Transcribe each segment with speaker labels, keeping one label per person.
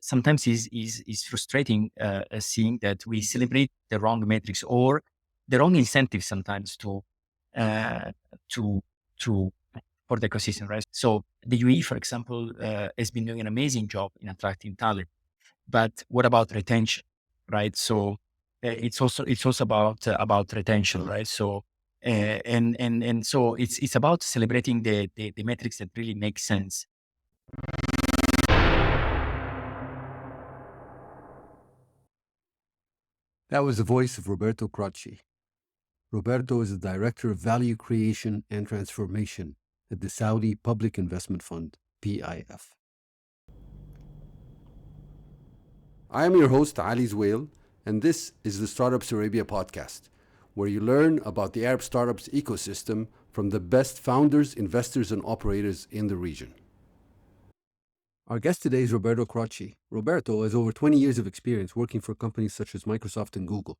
Speaker 1: sometimes is frustrating seeing that we celebrate the wrong metrics or the wrong incentives sometimes uh, to to for the ecosystem, right? So the UAE, for example, has been doing an amazing job in attracting talent, but what about retention, right? So it's also about retention, right? So and so it's about celebrating the metrics that really make sense.
Speaker 2: That was the voice of Roberto Croci. Roberto is the Director of Value Creation and Transformation at the Saudi Public Investment Fund, PIF. I am your host, Ali Zwail, and this is the Startups Arabia podcast, where you learn about the Arab startups ecosystem from the best founders, investors, and operators in the region. Our guest today is Roberto Croci. Roberto has over 20 years of experience working for companies such as Microsoft and Google.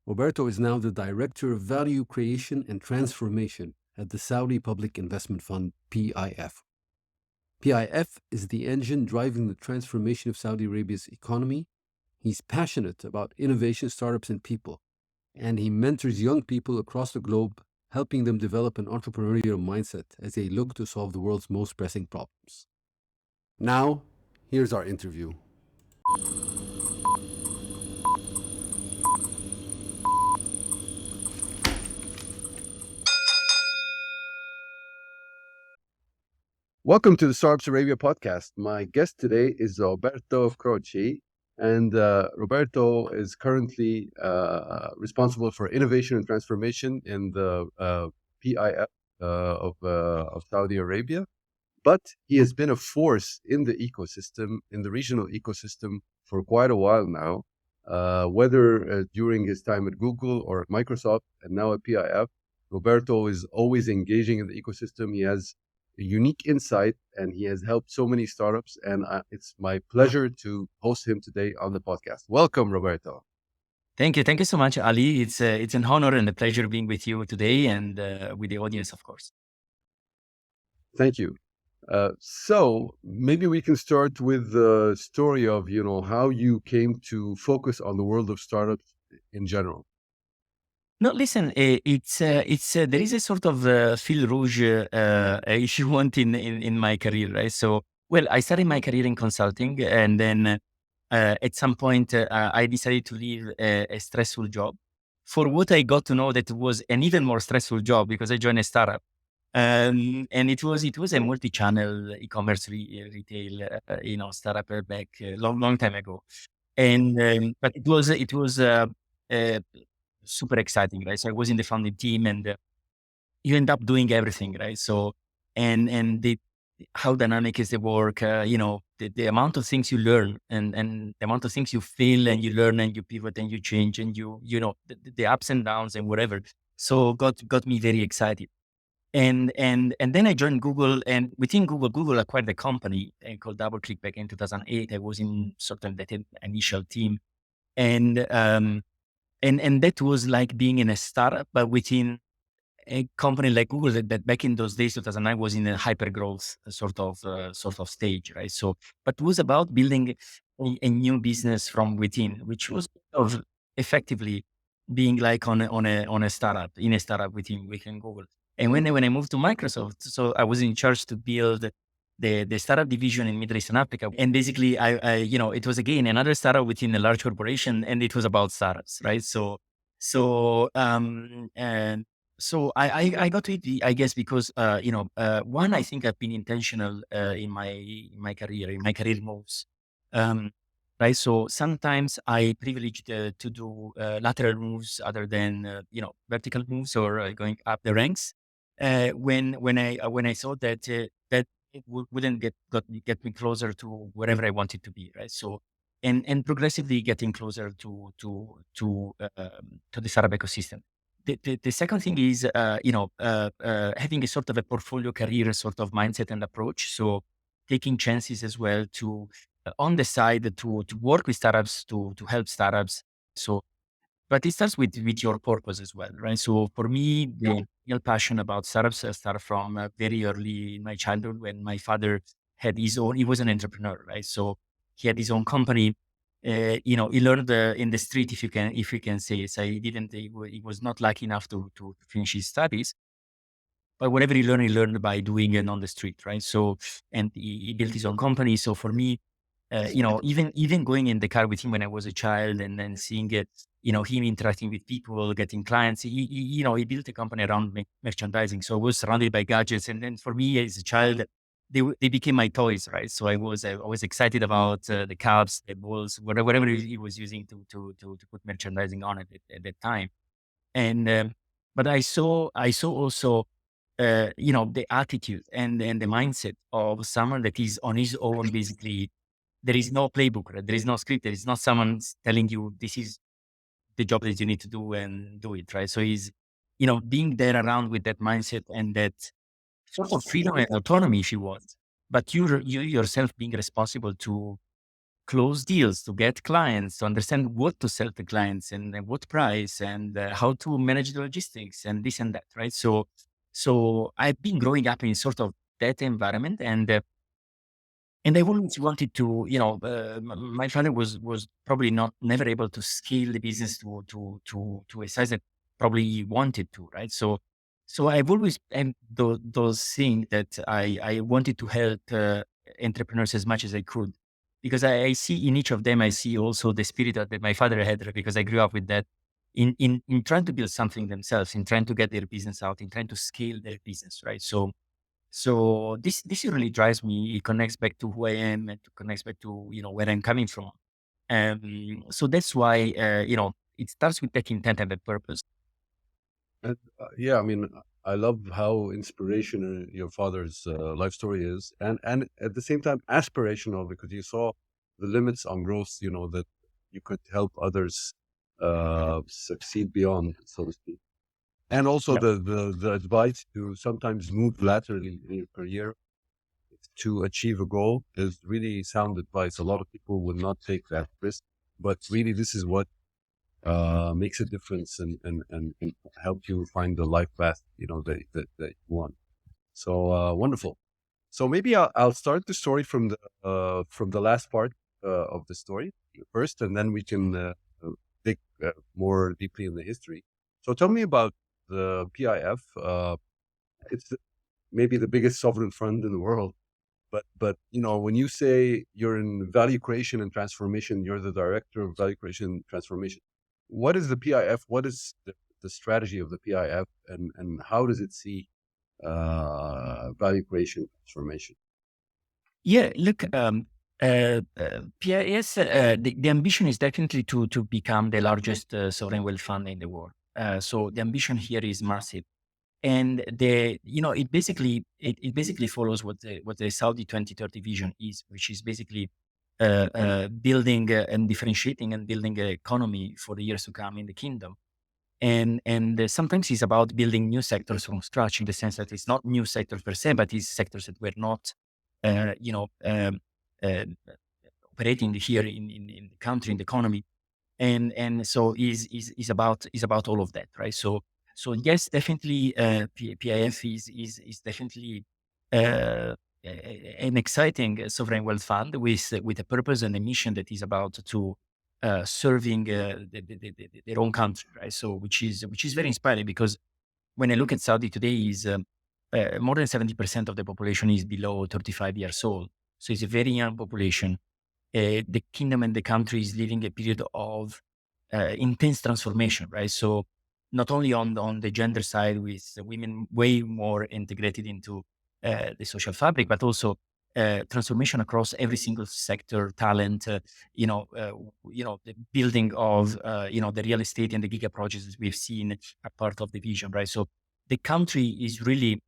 Speaker 2: Roberto is now the Director of Value Creation and Transformation at the Saudi Public Investment Fund, PIF. PIF is the engine driving the transformation of Saudi Arabia's economy. He's passionate about innovation, startups, and people, and he mentors young people across the globe, helping them develop an entrepreneurial mindset as they look to solve the world's most pressing problems. Now, here's our interview. Welcome to the Startups Arabia podcast. My guest today is Roberto Croci, and Roberto is currently responsible for innovation and transformation in the PIF of Saudi Arabia. But he has been a force in the ecosystem, in the regional ecosystem, for quite a while now. Whether during his time at Google or at Microsoft, and now at PIF, Roberto is always engaging in the ecosystem. He has a unique insight, and he has helped so many startups. And it's my pleasure to host him today on the podcast. Welcome, Roberto.
Speaker 1: Thank you so much, Ali. It's an honor and a pleasure being with you today and with the audience, of course.
Speaker 2: Thank you. So maybe we can start with the story of, how you came to focus on the world of startups in general.
Speaker 1: No, listen, there is a sort of fil rouge, if you want, in my career, right? So, well, I started my career in consulting, and then at some point I decided to leave a stressful job for what I got to know that was an even more stressful job because I joined a startup. And it was a multi-channel e-commerce retail, startup back long time ago. And but it was uh, super exciting, right? So I was in the founding team, and you end up doing everything, right? So and the how dynamic is the work? The amount of things you learn, and the amount of things you feel, and you learn, and you pivot, and you change, and the ups and downs and whatever. So got me very excited. And then I joined Google, and within Google acquired a company called DoubleClick back in 2008. I was in sort of that initial team, and and that was like being in a startup, but within a company like Google that back in those days, 2009, was in a hyper growth sort of stage, right? So, but it was about building a new business from within, which was of effectively being like on a startup, in a startup within Google. And when I moved to Microsoft, so I was in charge to build the startup division in Middle East and Africa. And basically, it was again another startup within a large corporation, and it was about startups, right? And so I got to it, I guess, because one, I think I've been intentional in my career moves, um, right? So sometimes I privileged to do lateral moves other than vertical moves or going up the ranks. When I saw that it wouldn't get me closer to wherever I wanted to be, right? So and progressively getting closer to the startup ecosystem. The second thing is, having a sort of a portfolio career sort of mindset and approach. So taking chances as well to on the side to work with startups to help startups. So, but it starts with your purpose as well, right? So for me, the real passion about startups started from very early in my childhood when my father had his own. He was an entrepreneur, right? So He had his own company. He learned in the street, if you can say. So he didn't. He was not lucky enough to finish his studies, but whatever he learned by doing it on the street, right? So, and he built his own company. So for me, even going in the car with him when I was a child, and then seeing it, him interacting with people, getting clients. He built a company around merchandising. So I was surrounded by gadgets, and then for me as a child, they became my toys, right? So I was excited about the caps, the balls, whatever he was using to put merchandising on it at that time. And but I saw also the attitude and the mindset of someone that is on his own. Basically, there is no playbook, right? There is no script. There is not someone telling you this is the job that you need to do and do it, right? So he's, being there around with that mindset and that sort of freedom and autonomy, if you want, but you yourself being responsible to close deals, to get clients, to understand what to sell to clients and at what price, and how to manage the logistics and this and that, right? So I've been growing up in sort of that environment, and I always wanted to, my father was probably not never able to scale the business to a size that probably he wanted to, right? So I've always and those things that I wanted to help entrepreneurs as much as I could, because I see in each of them, I see also the spirit that my father had, right? Because I grew up with that in trying to build something themselves, in trying to get their business out, in trying to scale their business, right? So this really drives me. It connects back to who I am, and to connects back to where I'm coming from. So that's why it starts with that intent and that purpose.
Speaker 2: And yeah, I mean, I love how inspirational your father's life story is, and at the same time aspirational, because you saw the limits on growth. You know that you could help others succeed beyond, so to speak. And also
Speaker 1: Yeah.
Speaker 2: the advice to sometimes move laterally in your career to achieve a goal is really sound advice. A lot of people will not take that risk, but really this is what makes a difference, and help you find the life path, that you want. So wonderful. So maybe I'll start the story from the last part of the story first, and then we can dig more deeply in the history. So tell me about the PIF. It's maybe the biggest sovereign fund in the world. But when you say you're in value creation and transformation, you're the director of value creation and transformation. What is the PIF? What is the strategy of the PIF, and how does it see value creation transformation?
Speaker 1: Yeah, look, PIS, the ambition is definitely to become the largest sovereign wealth fund in the world. So the ambition here is massive, and it basically follows what the Saudi 2030 vision is, which is basically building and differentiating and building an economy for the years to come in the kingdom. And sometimes it's about building new sectors from scratch, in the sense that it's not new sectors per se, but it's sectors that were not, uh, you know, um, uh, operating here in the country, in the economy. And so is about all of that, right? So yes, definitely, PIF is definitely an exciting sovereign wealth fund with a purpose and a mission that is about to serving their own country, right? So which is very inspiring, because when I look at Saudi today, is more than 70% of the population is below 35 years old. So it's a very young population. The kingdom and the country is living a period of intense transformation, right? So not only on the gender side, with the women way more integrated into the social fabric, but also transformation across every single sector, talent, the building of the real estate and the giga projects that we've seen are part of the vision, right? So the country is really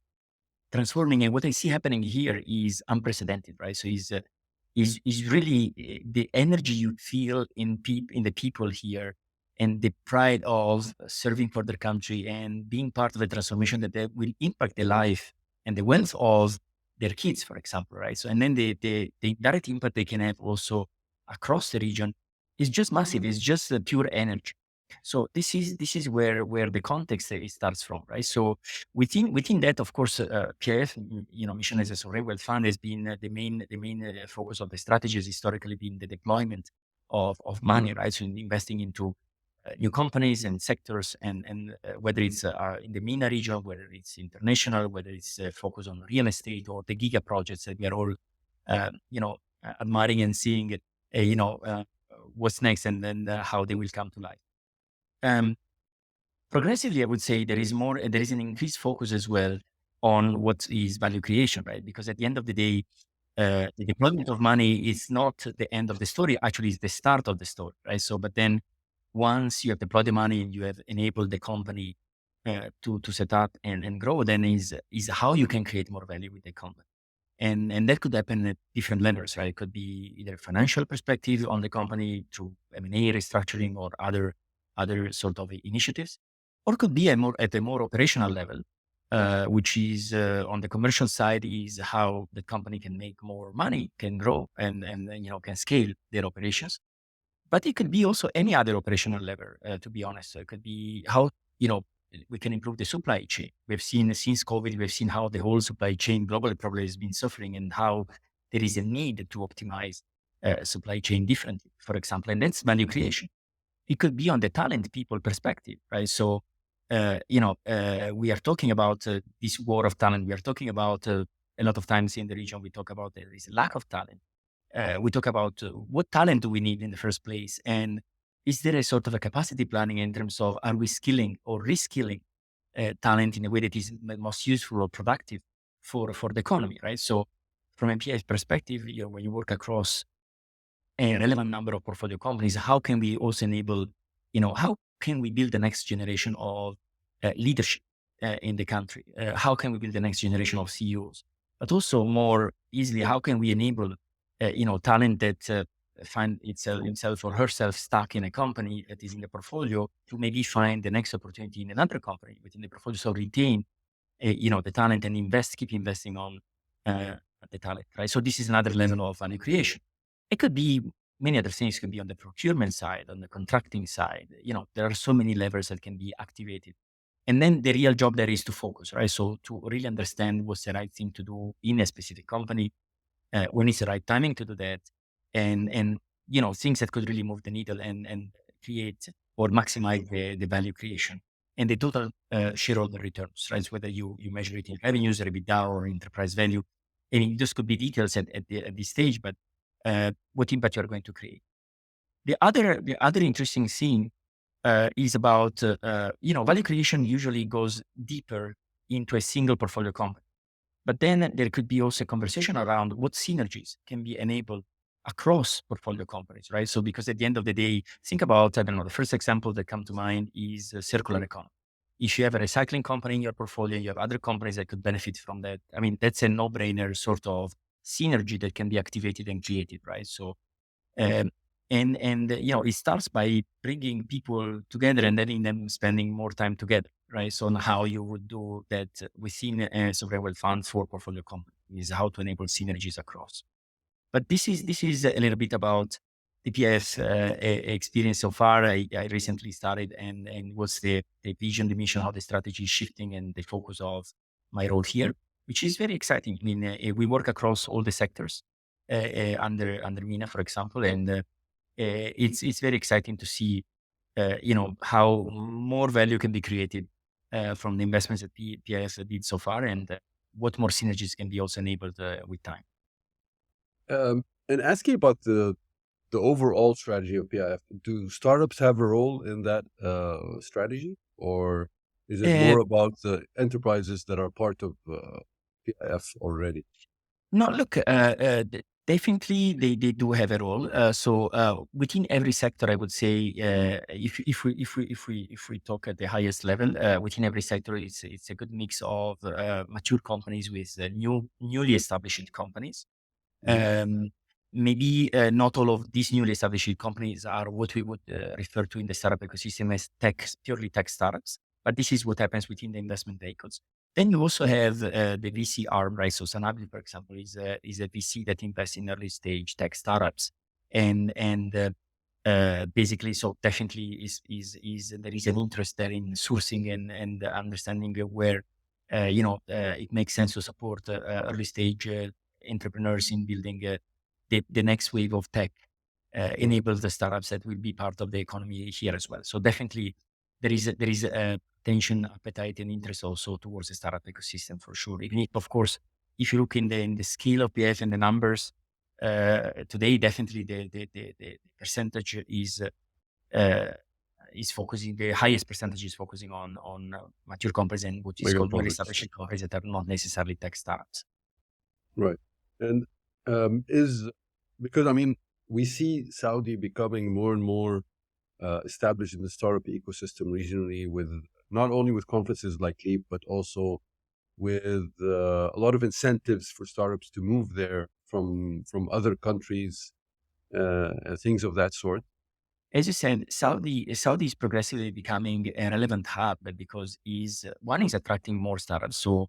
Speaker 1: transforming, and what I see happening here is unprecedented, right? So is really the energy you feel in the people here, and the pride of serving for their country and being part of the transformation that they will impact the life and the wealth of their kids, for example, right? So, and then the direct impact they can have also across the region is just massive. It's just pure energy. So this is where the context starts from, right? So within that, of course, PIF, Mission as a Sovereign Wealth Fund has been the main focus of the strategy has historically been the deployment of money, right? So investing into new companies and sectors, and whether it's in the MENA region, whether it's international, whether it's focused on real estate or the giga projects that we are all, admiring and seeing, what's next and then how they will come to life. Um, Progressively, I would say there is an increased focus as well on what is value creation, right? Because at the end of the day, the deployment of money is not the end of the story. Actually, it's the start of the story, right? So, but then once you have deployed the money and you have enabled the company to set up and grow, then is how you can create more value with the company. And that could happen at different levels, right? It could be either financial perspective on the company through M&A restructuring or other sort of initiatives, or it could be at a more operational level, which is on the commercial side is how the company can make more money, can grow, and can scale their operations. But it could be also any other operational level, to be honest. So it could be how, you know, we can improve the supply chain. We've seen since COVID, we've seen how the whole supply chain globally probably has been suffering and how there is a need to optimize supply chain differently, for example, and that's value creation. It could be on the talent people perspective, right? So, we are talking about this war of talent. We are talking about a lot of times in the region, we talk about there is a lack of talent. We talk about what talent do we need in the first place, and is there a sort of a capacity planning in terms of are we skilling or reskilling talent in a way that is most useful or productive for the economy, right? So, from MPI's perspective, when you work across a relevant number of portfolio companies, how can we also enable, how can we build the next generation of leadership in the country? How can we build the next generation of CEOs? But also more easily, how can we enable, talent that find himself or herself stuck in a company that is in the portfolio to maybe find the next opportunity in another company within the portfolio. So retain, the talent and keep investing on uh, the talent, right? So this is another level of value creation. It could be many other things. It could be on the procurement side, on the contracting side. There are so many levers that can be activated. And then the real job there is to focus, right? So to really understand what's the right thing to do in a specific company, when is the right timing to do that, and things that could really move the needle and create or maximize the value creation and the total shareholder returns, right? So whether you measure it in revenues or EBITDA or enterprise value. I mean, this could be details at this stage, but what impact you are going to create. The other interesting thing is about value creation usually goes deeper into a single portfolio company. But then there could be also a conversation around what synergies can be enabled across portfolio companies, right? So because at the end of the day, think about, I don't know, the first example that come to mind is circular economy. If you have a recycling company in your portfolio, you have other companies that could benefit from that. I mean, that's a no-brainer sort of synergy that can be activated and created, right? So um, and it starts by bringing people together and letting them spending more time together, right? So on how you would do that within a sovereign wealth fund for portfolio companies is how to enable synergies across. But this is a little bit about the PIF experience so far. I recently started and what's the vision, the mission, how the strategy is shifting, and the focus of my role here, which is very exciting. I mean, we work across all the sectors under Mina, for example, and it's very exciting to see, how more value can be created from the investments that PIF did so far, and what more synergies can be also enabled with time.
Speaker 2: And asking about the overall strategy of PIF, do startups have a role in that strategy, or is it
Speaker 1: Uh,
Speaker 2: more about the enterprises that are part of PIF already?
Speaker 1: No, look, definitely they do have a role. So within every sector, I would say, if we talk at the highest level, within every sector, it's a good mix of mature companies with newly established companies.
Speaker 2: Mhm.
Speaker 1: Um, Maybe not all of these newly established companies are what we would refer to in the startup ecosystem as purely tech startups, but this is what happens within the investment vehicles. Then you also have the VC arm, right? So Sanabria, for example, is a VC that invests in early stage tech startups, and Basically, so definitely is there is an interest there in sourcing and understanding where it makes sense to support early stage entrepreneurs in building the next wave of tech, enable the startups that will be part of the economy here as well. So definitely there is a tension, appetite, and interest also towards the startup ecosystem for sure. Even if, of course, if you look in the scale of PF and the numbers, today, definitely the percentage uh, is focusing. The highest percentage is focusing on mature companies and what is
Speaker 2: Mega
Speaker 1: called
Speaker 2: products.
Speaker 1: well-established companies that are not necessarily tech startups.
Speaker 2: Right. And is because I mean, we see Saudi becoming more and more established in the startup ecosystem regionally, with not only with conferences like Leap, but also with a lot of incentives for startups to move there from other countries, and things of that sort.
Speaker 1: As you said, Saudi is progressively becoming a relevant hub because is one is attracting more startups. So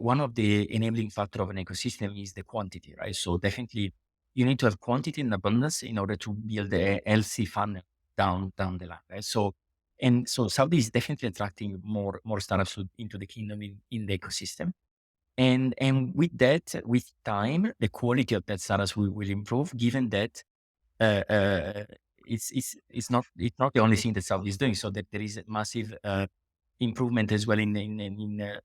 Speaker 1: one of the enabling factor of an ecosystem is the quantity, right? So definitely you need to have quantity and abundance in order to build a healthy funnel down the line, right? So Saudi is definitely attracting more startups into the kingdom in the ecosystem. And with that, with time, the quality of that startups will improve, given that uh, uh, it's not the only thing that Saudi is doing. So that there is a massive improvement as well in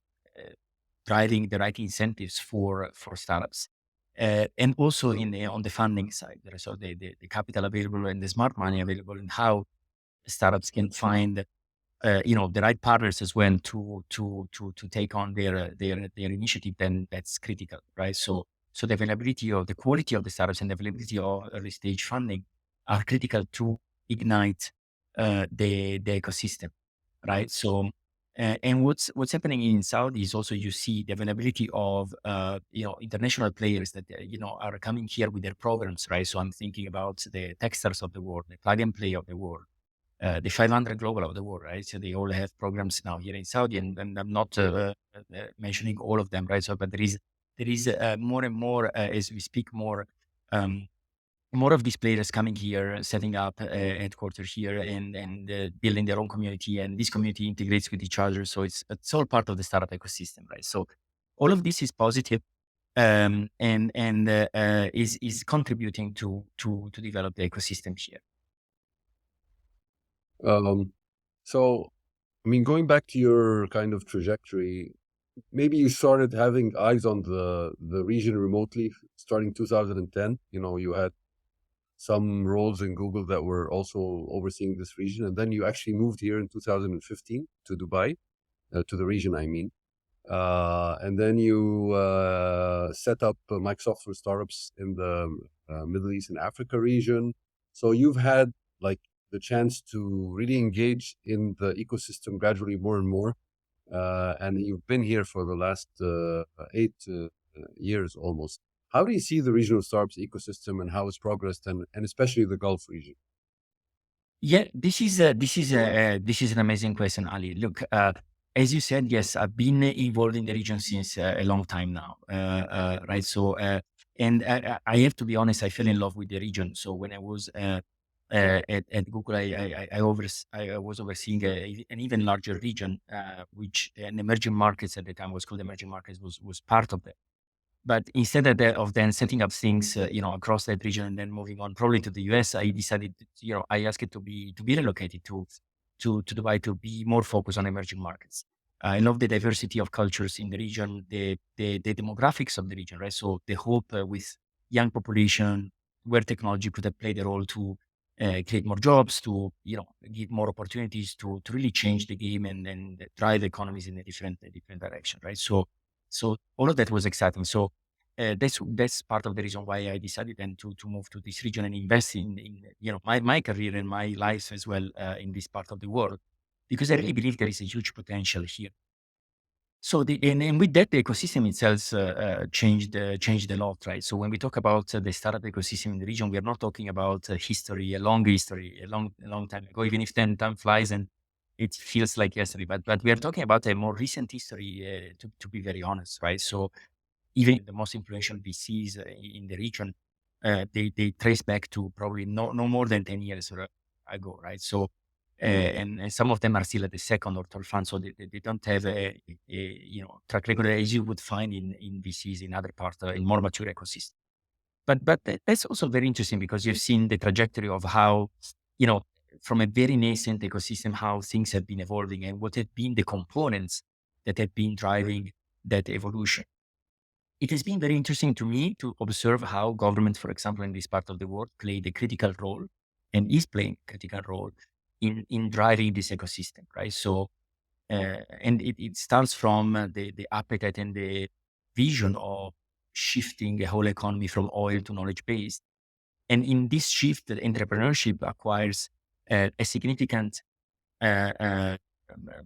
Speaker 1: driving the right incentives for startups, and also on the funding side. So the capital available and the smart money available, and how startups can find the right partners as well to take on their initiative. Then that's critical, right? So the availability of the quality of the startups and the availability of early stage funding are critical to ignite the ecosystem, right? And what's happening in Saudi is also you see the availability of international players that are coming here with their programs, right? So I'm thinking about the Techstars of the world, the Plug and Play of the world, the 500 global of the world, right? So they all have programs now here in Saudi, and I'm not mentioning all of them, right? So, but there is more and more as we speak, um, more of these players coming here, setting up a headquarters here, and building their own community, and this community integrates with each other. So it's all part of the startup ecosystem, right? So all of this is positive, and is contributing to develop the ecosystem here.
Speaker 2: Um, so, I mean, going back to your kind of trajectory, maybe you started having eyes on the region remotely starting 2010. You had some roles in Google that were also overseeing this region, and then you actually moved here in 2015 to Dubai, to the region, I mean. And then you set up Microsoft for startups in the Middle East and Africa region. So you've had like the chance to really engage in the ecosystem gradually more and more. And you've been here for the last 8 years almost. How do you see the regional startups ecosystem and how it's progressed, and especially the Gulf region?
Speaker 1: Yeah, this is an amazing question, Ali. Look, as you said, yes, I've been involved in the region since a long time now, right? So, and I have to be honest, I fell in love with the region. So when I was at Google, I was overseeing an even larger region, which an emerging markets at the time was called emerging markets, was part of that. But instead of then setting up things, across that region and then moving on probably to the US, I decided, I asked it to be relocated to Dubai to be more focused on emerging markets. I love the diversity of cultures in the region, the demographics of the region, right? So the hope with young population, where technology could have played a role to create more jobs, to give more opportunities to really change the game and drive economies in a different direction, right? So all of that was exciting. So that's part of the reason why I decided then to move to this region and invest in my career and my life as well in this part of the world, because I really believe there is a huge potential here. So and with that, the ecosystem itself changed a lot, right? So when we talk about the startup ecosystem in the region, we are not talking about history, a long time ago, even if time flies and it feels like yesterday. But we are talking about a more recent history, to be very honest, right? So even the most influential VCs in the region they trace back to probably no more than 10 years ago, right? So, and some of them are still at the second or third fund, so they don't have track record as you would find in VCs in other parts, in more mature ecosystems. But that's also very interesting because you've seen the trajectory of how, you know, from a very nascent ecosystem, how things have been evolving and what have been the components that have been driving that evolution. It has been very interesting to me to observe how government, for example, in this part of the world, played a critical role and is playing a critical role in driving this ecosystem, right? So, and it starts from the appetite and the vision of shifting the whole economy from oil to knowledge based. And in this shift, the entrepreneurship acquires a significant uh, uh,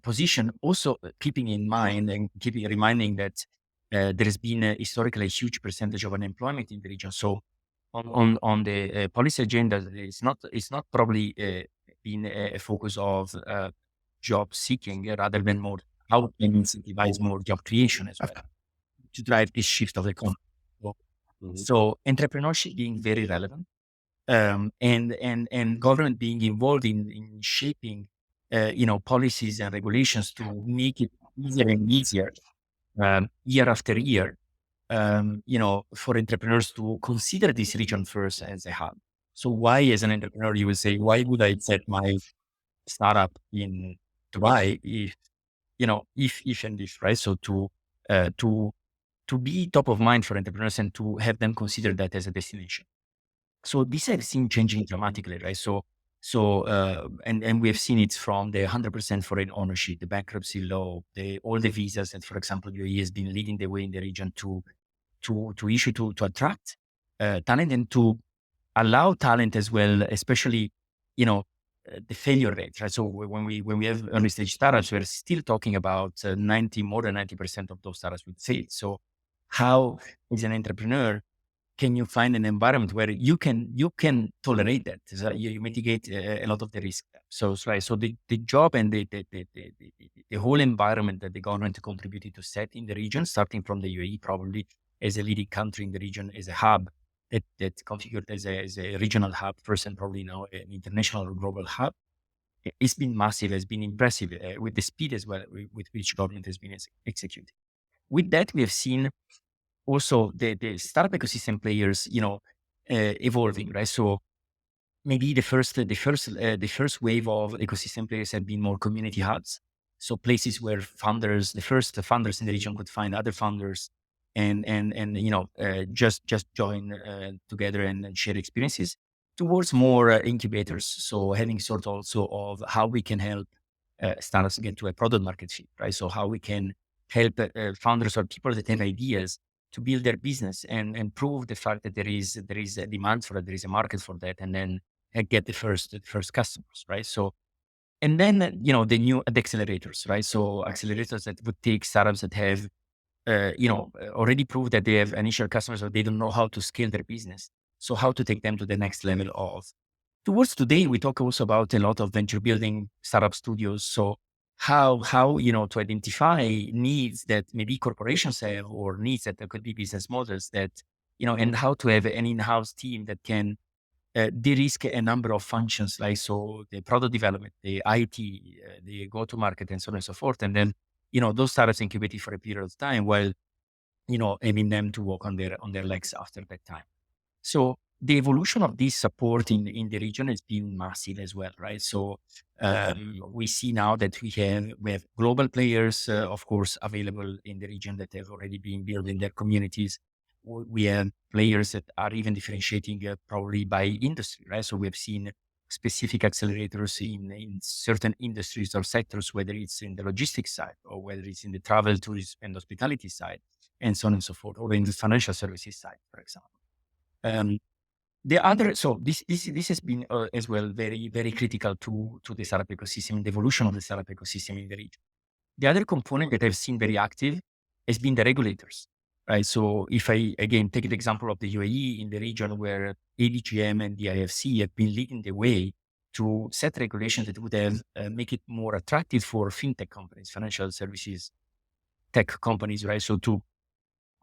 Speaker 1: position, also keeping in mind and keeping reminding that there has been historically a huge percentage of unemployment in the region. So on the policy agenda, it's not probably been a focus of job seeking rather than more how can incentivize more job creation as well to drive this shift of the economy. So,
Speaker 2: Mhm.
Speaker 1: so entrepreneurship being very relevant, and government being involved in shaping policies and regulations to make it easier and easier year after year, for entrepreneurs to consider this region first as a hub. So why, as an entrepreneur, you would say, why would I set my startup in Dubai if and if, right? So uh, to to be top of mind for entrepreneurs and to have them consider that as a destination. So this I've seen changing dramatically, right? And we have seen it from the 100% foreign ownership, the bankruptcy law, all the visas that, for example, UAE has been leading the way in the region to issue to attract talent and to allow talent as well, especially you know the failure rate, right? So when we have early stage startups, we're still talking about 90% of those startups would fail. So how, as an entrepreneur, can you find an environment where you can tolerate that? So you mitigate a lot of the risk. So right. So the job and the whole environment that the government contributed to set in the region, starting from the UAE, probably as a leading country in the region, as a hub that configured as a regional hub first, and probably now an international or global hub. It's been massive, has been impressive with the speed as well with which government has been executing. With that, we have seen also the startup ecosystem players, evolving, right? So maybe the first wave of ecosystem players have been more community hubs. So places where the first founders in the region could find other founders and just join together and share experiences towards more incubators. So having sort also of how we can help startups get to a product market fit, right? So how we can help founders or people that have ideas to build their business and prove the fact that there is a demand for it, there is a market for that, and then get the first customers, right? So and then the accelerators, right? So accelerators that would take startups that have already proved that they have initial customers, or they don't know how to scale their business. So how to take them to the next level of. Towards today, we talk also about a lot of venture building startup studios. So how to identify needs that maybe corporations have, or needs that there could be business models that and how to have an in-house team that can de-risk a number of functions, like so the product development, the IT, the go-to-market, and so on and so forth. And then those startups incubated for a period of time while aiming them to walk on their legs after that time. So the evolution of this support in the region has been massive as well, right? So we see now that we have global players, of course, available in the region that have already been building their communities. We have players that are even differentiating probably by industry, right? So we have seen specific accelerators in certain industries or sectors, whether it's in the logistics side or whether it's in the travel, tourism, and hospitality side, and so on and so forth, or in the financial services side, for example. Um, so this has been as well very very critical to the startup ecosystem, the evolution of the startup ecosystem in the region. The other component that I've seen very active has been the regulators, right? So if I again take the example of the UAE in the region, where ADGM and the IFC have been leading the way to set regulations that would have make it more attractive for fintech companies, financial services tech companies, right? So to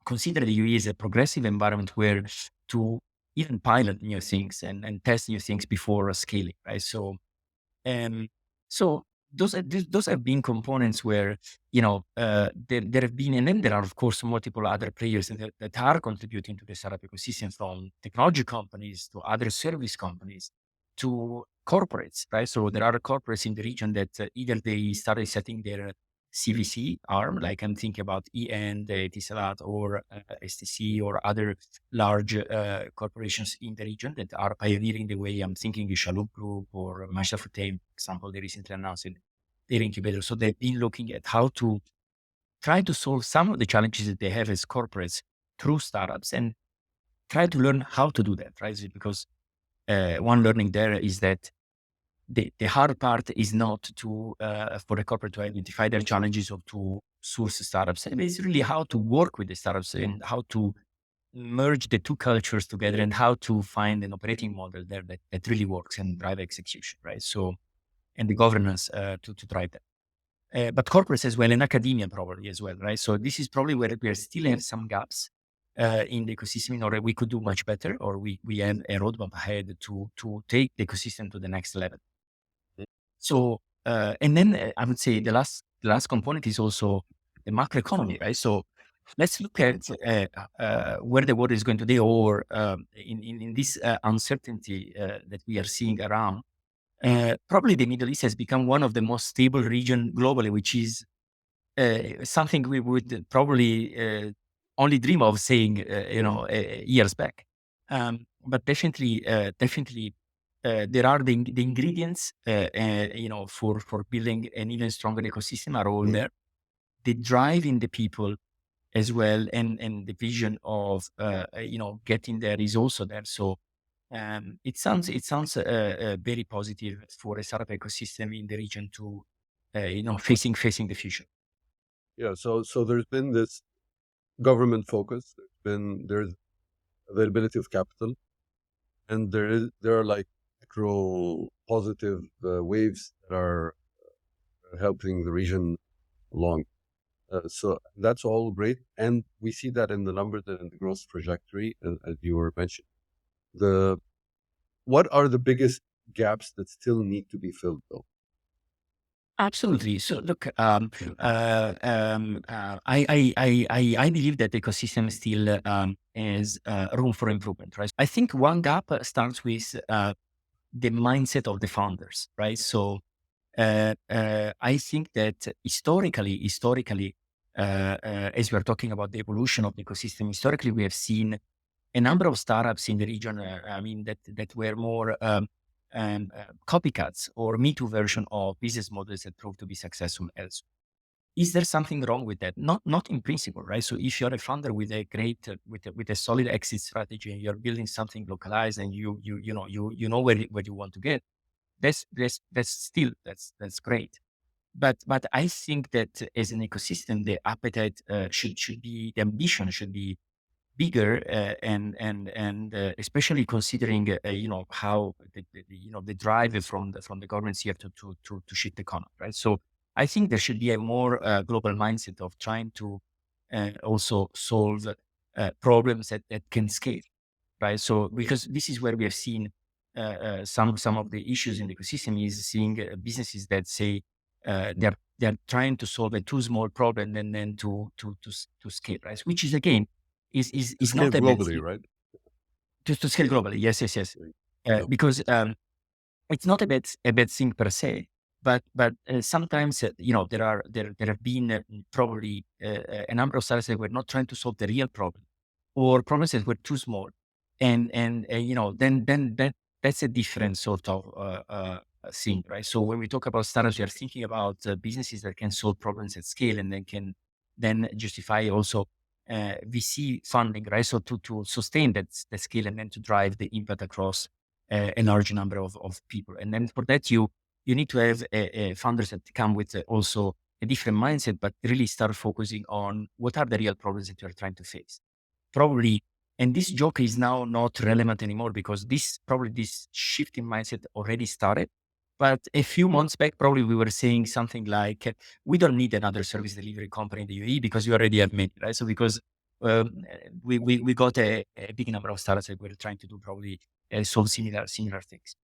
Speaker 1: consider the UAE as a progressive environment where to even pilot new things and test new things before scaling, right? Um, so those have been components where there have been, and then there are of course multiple other players that are contributing to the startup ecosystem, from technology companies to other service companies to corporates, right? So there are corporates in the region that either they started setting their CVC arm, like I'm thinking about EN, the Etisalat, or STC, or other large corporations in the region that are pioneering the way. I'm thinking Shalom Group or Mashafute, for example, they recently announced their incubator. So they've been looking at how to try to solve some of the challenges that they have as corporates through startups, and try to learn how to do that, right? Because one learning there is that the hard part is not to for the corporate to identify their challenges or to source startups. It's really how to work with the startups and how to merge the two cultures together, and how to find an operating model there that really works and drive execution, right? So, and the governance to drive that. But corporates as well, and academia probably as well, right? So this is probably where we are still have some gaps in the ecosystem, in order we could do much better, or we have a roadmap ahead to take the ecosystem to the next level. So, and then I would say the last component is also the macroeconomy, right? So let's look at where the world is going today, or in this uncertainty that we are seeing around. Probably the Middle East has become one of the most stable region globally, which is something we would probably only dream of saying, years back. But definitely, there are the ingredients, for building an even stronger ecosystem are all there. The drive in the people as well, and the vision of getting there is also there. So it sounds very positive for a startup ecosystem in the region to facing the future.
Speaker 2: Yeah, so there's been this government focus. There's availability of capital, and there are like macro positive waves that are helping the region along. So that's all great, and we see that in the numbers and in the growth trajectory, as you were mentioning. The What are the biggest gaps that still need to be filled, though?
Speaker 1: Absolutely. So look, I believe that the ecosystem still has room for improvement, right? I think one gap starts with the mindset of the founders, right? So I think that historically, as we're talking about the evolution of the ecosystem, historically we have seen a number of startups in the region. I mean that were more copycats or Me Too version of business models that proved to be successful elsewhere. Is there something wrong with that? Not in principle, right? So if you're a founder with a great with a solid exit strategy, and you're building something localized, and you know where you want to get, that's great. But I think that as an ecosystem, the appetite should be, the ambition should be bigger, and especially considering how the drive from the governments here to shift the economy, right? So I think there should be a more global mindset of trying to also solve problems that can scale, right? So because this is where we have seen some of the issues in the ecosystem, is seeing businesses that say they're trying to solve a too small problem, and then to scale, right? Which is again is
Speaker 2: Scale
Speaker 1: not a bad
Speaker 2: globally,
Speaker 1: thing.
Speaker 2: right?
Speaker 1: To scale globally, yes.
Speaker 2: Right. Yep.
Speaker 1: Because it's not a bad thing per se, but sometimes there have been probably a number of startups that were not trying to solve the real problem, or problems that were too small, and then that's a different sort of thing, right? So when we talk about startups, we are thinking about businesses that can solve problems at scale, and then can then justify also VC funding, right? So to sustain that scale, and then to drive the impact across a large number of people. And then for that, you need to have founders that come with also a different mindset, but really start focusing on what are the real problems that you're trying to face. Probably, and this joke is now not relevant anymore, because this shift in mindset already started. But a few months back, probably we were saying something like, "We don't need another service delivery company in the UAE because we already have many," right? So because we got a big number of startups that were trying to do probably solve similar things.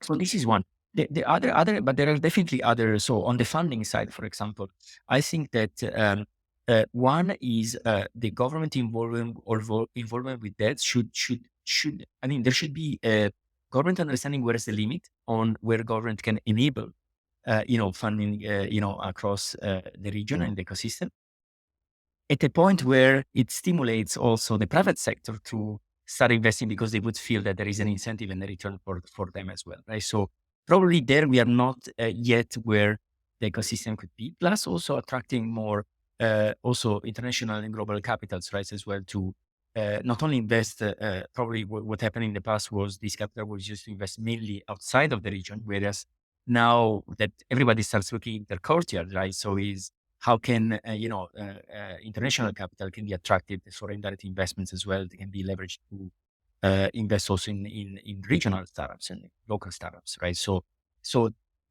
Speaker 1: So this is one. The other, but there are definitely others. So on the funding side, for example, I think that one is the government involvement or involvement with that should. I mean, there should be a government understanding where is the limit on where government can enable, funding, across the region and the ecosystem at a point where it stimulates also the private sector to start investing because they would feel that there is an incentive and a return for them as well, right? So probably there we are not yet where the ecosystem could be. Plus also attracting more also international and global capitals, right, as well to not only invest. Probably what happened in the past was this capital was used to invest mainly outside of the region, whereas now that everybody starts looking at their courtyard, right? So is how can international capital can be attracted for indirect investments as well. They can be leveraged to invest also in regional startups and local startups, right? So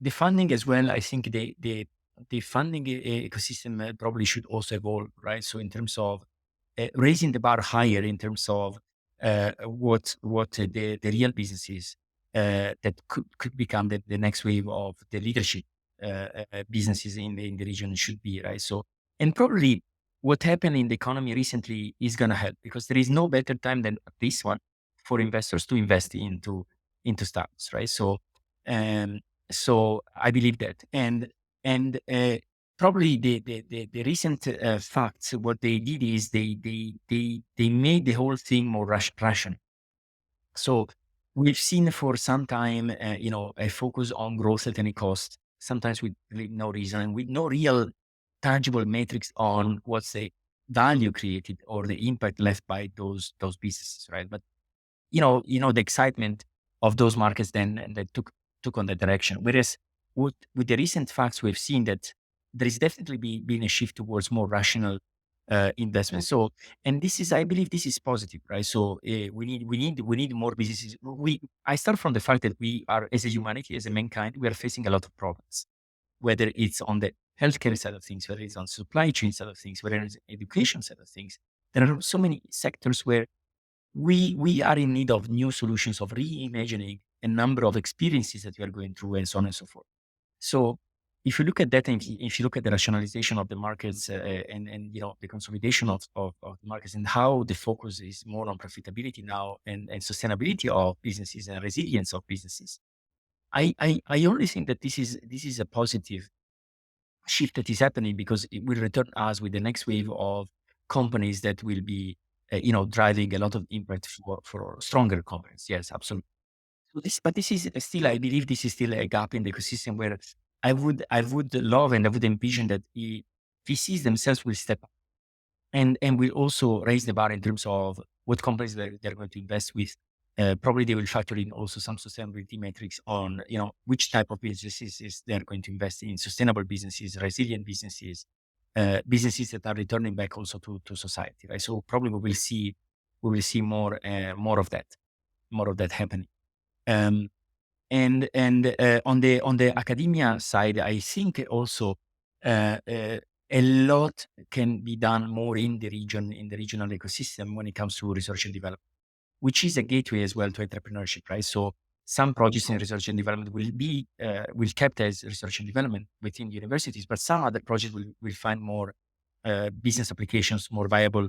Speaker 1: the funding as well. I think the funding ecosystem probably should also evolve, right? So in terms of raising the bar higher in terms of what the real businesses that could become the next wave of the leadership businesses in the region should be, right? So, and probably what happened in the economy recently is going to help because there is no better time than this one for investors to invest into startups, right? Um, so I believe that, and probably the recent facts, what they did is they made the whole thing more rational. So we've seen for some time, a focus on growth at any cost, sometimes with really no reason and with no real tangible metrics on what's the value created or the impact left by those businesses, right? But the excitement of those markets then and that took on that direction. Whereas with the recent facts, we've seen that there is definitely been a shift towards more rational investment. So, and this is, I believe, this is positive, right? So we need more businesses. I start from the fact that we are, as a humanity, as a mankind, we are facing a lot of problems, whether it's on the healthcare side of things, whether it's on supply chain side of things, whether it's education side of things. There are so many sectors where we are in need of new solutions of reimagining a number of experiences that we are going through and so on and so forth. So if you look at that, and if you look at the rationalization of the markets and the consolidation of the markets and how the focus is more on profitability now and sustainability of businesses and resilience of businesses, I only think that this is a positive shift that is happening because it will return us with the next wave of companies that will be, driving a lot of impact for stronger companies. Yes, absolutely. But this is still, I believe, this is still a gap in the ecosystem where I would love and I would envision that VCs themselves will step up and will also raise the bar in terms of what companies they're going to invest with. Probably they will factor in also some sustainability metrics on, which type of businesses is they're going to invest in: sustainable businesses, resilient businesses, businesses that are returning back also to society, right? So probably we will see more of that happening. Um, and on the academia side, I think also a lot can be done more in the region, in the regional ecosystem when it comes to research and development, which is a gateway as well to entrepreneurship, right? So some projects in research and development will kept as research and development within universities, but some other projects will find more business applications, more viable,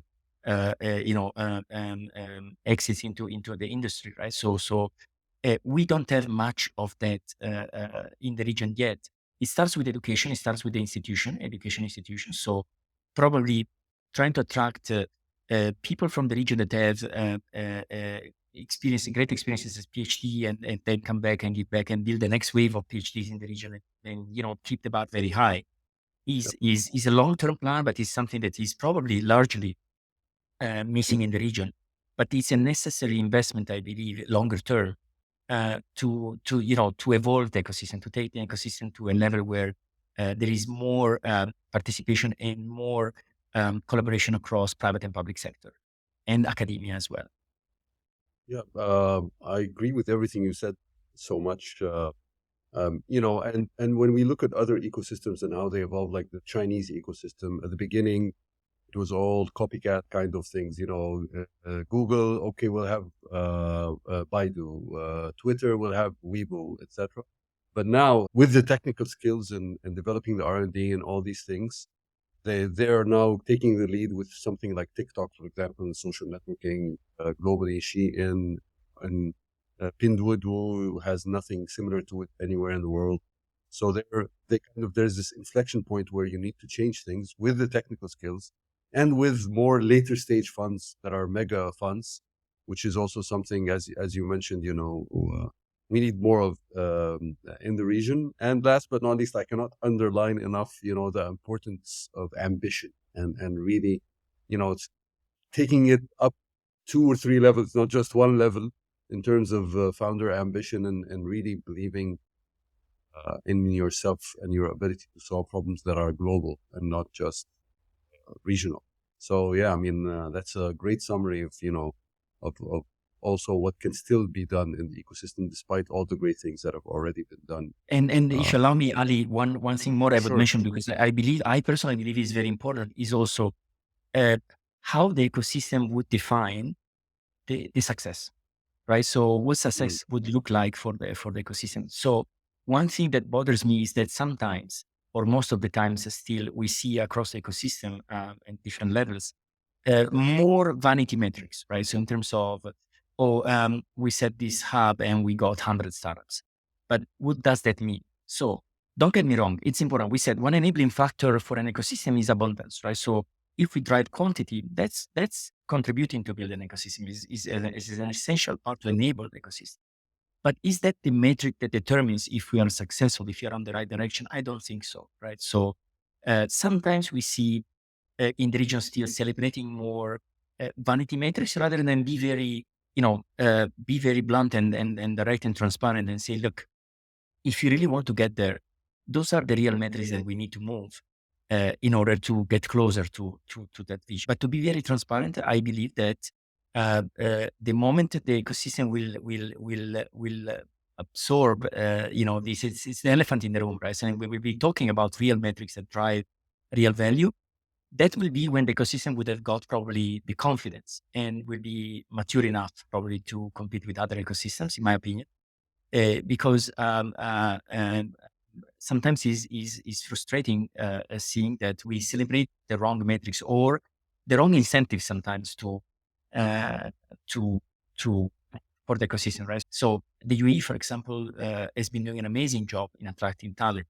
Speaker 1: exits into the industry, right? So we don't have much of that in the region yet. It starts with education. It starts with the education institution. So probably trying to attract people from the region that have great experiences as PhD and then come back and give back and build the next wave of PhDs in the region and keep the bar very high
Speaker 2: Yep.
Speaker 1: is a long-term plan, but is something that is probably largely missing in the region. But it's a necessary investment, I believe, longer term to evolve the ecosystem, to take the ecosystem to a level where there is more participation and more collaboration across private and public sector and academia as well.
Speaker 2: Yeah, I agree with everything you said so much. And when we look at other ecosystems and how they evolve, like the Chinese ecosystem, at the beginning, It was all copycat kind of things, Google, okay, we'll have Baidu, Twitter will have Weibo, etc. But now, with the technical skills and developing the R&D and all these things, they are now taking the lead with something like TikTok, for example, in social networking globally. Shein and Pinduoduo has nothing similar to it anywhere in the world. So there's this inflection point where you need to change things with the technical skills and with more later stage funds that are mega funds, which is also something, as you mentioned, we need more of in the region. And last but not least, I cannot underline enough, the importance of ambition and really, it's taking it up 2 or 3 levels, not just one level, in terms of founder ambition and really believing in yourself and your ability to solve problems that are global and not just regional. So yeah, I mean, that's a great summary of, of also what can still be done in the ecosystem despite all the great things that have already been done.
Speaker 1: And if you allow me, Ali, one thing more I would
Speaker 2: Sure.
Speaker 1: mention, because I personally believe is very important, is also how the ecosystem would define the success, right? So what success would look like for the ecosystem. So one thing that bothers me is that sometimes, or most of the times still, we see across the ecosystem at different levels, more vanity metrics, right? So in terms of, we set this hub and we got 100 startups. But what does that mean? So don't get me wrong, it's important. We said one enabling factor for an ecosystem is abundance, right? So if we drive quantity, that's contributing to build an ecosystem, is an essential part to enable the ecosystem. But is that the metric that determines if we are successful, if you're on the right direction? I don't think so, right? So sometimes we see in the region still celebrating more vanity metrics rather than be very, be very blunt and direct and transparent and say, look, if you really want to get there, those are the real metrics that we need to move in order to get closer to that vision. But to be very transparent, I believe that the moment the ecosystem will absorb, this, it's the elephant in the room, right? And we will be talking about real metrics that drive real value. That will be when the ecosystem would have got probably the confidence and will be mature enough probably to compete with other ecosystems, in my opinion. Because sometimes is frustrating seeing that we celebrate the wrong metrics or the wrong incentives sometimes uh, to to for the ecosystem, right? So the UAE, for example, has been doing an amazing job in attracting talent,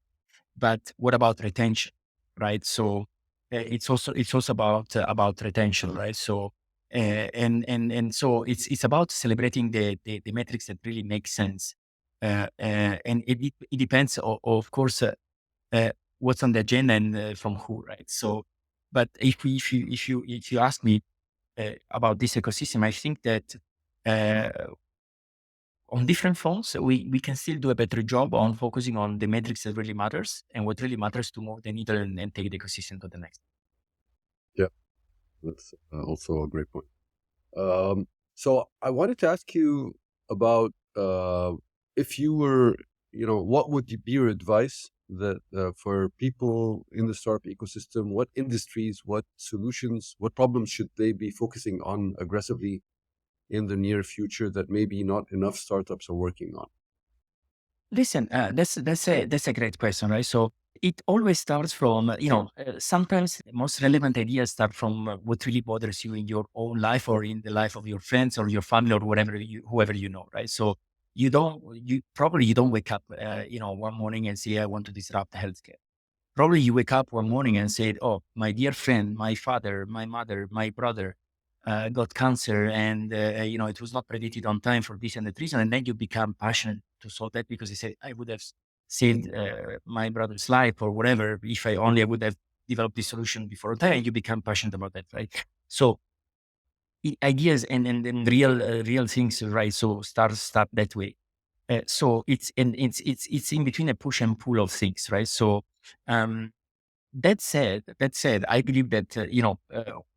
Speaker 1: but what about retention, right? So it's also about retention, right? So and so it's about celebrating the metrics that really make sense, and it depends, of course, what's on the agenda and from who, right? So, but if you ask me about this ecosystem, I think that on different fronts, we can still do a better job on focusing on the metrics that really matters and what really matters to move the needle and take the ecosystem to the next.
Speaker 2: Yeah, that's also a great point. So I wanted to ask you about if you were, what would be your advice that for people in the startup ecosystem, what industries, what solutions, what problems should they be focusing on aggressively in the near future that maybe not enough startups are working on?
Speaker 1: Listen, that's a great question, right? So it always starts from sometimes the most relevant ideas start from what really bothers you in your own life or in the life of your friends or your family or whoever you know, right? So you don't wake up, one morning and say I want to disrupt healthcare. Probably you wake up one morning and said, "Oh, my dear friend, my father, my mother, my brother got cancer, and it was not predicted on time for this and that reason." And then you become passionate to solve that because you say, "I would have saved my brother's life or whatever if I would have developed this solution before time." And you become passionate about that, right? So ideas and real things, right? So start that way. So it's in between a push and pull of things, right? So. Um, that said, I believe that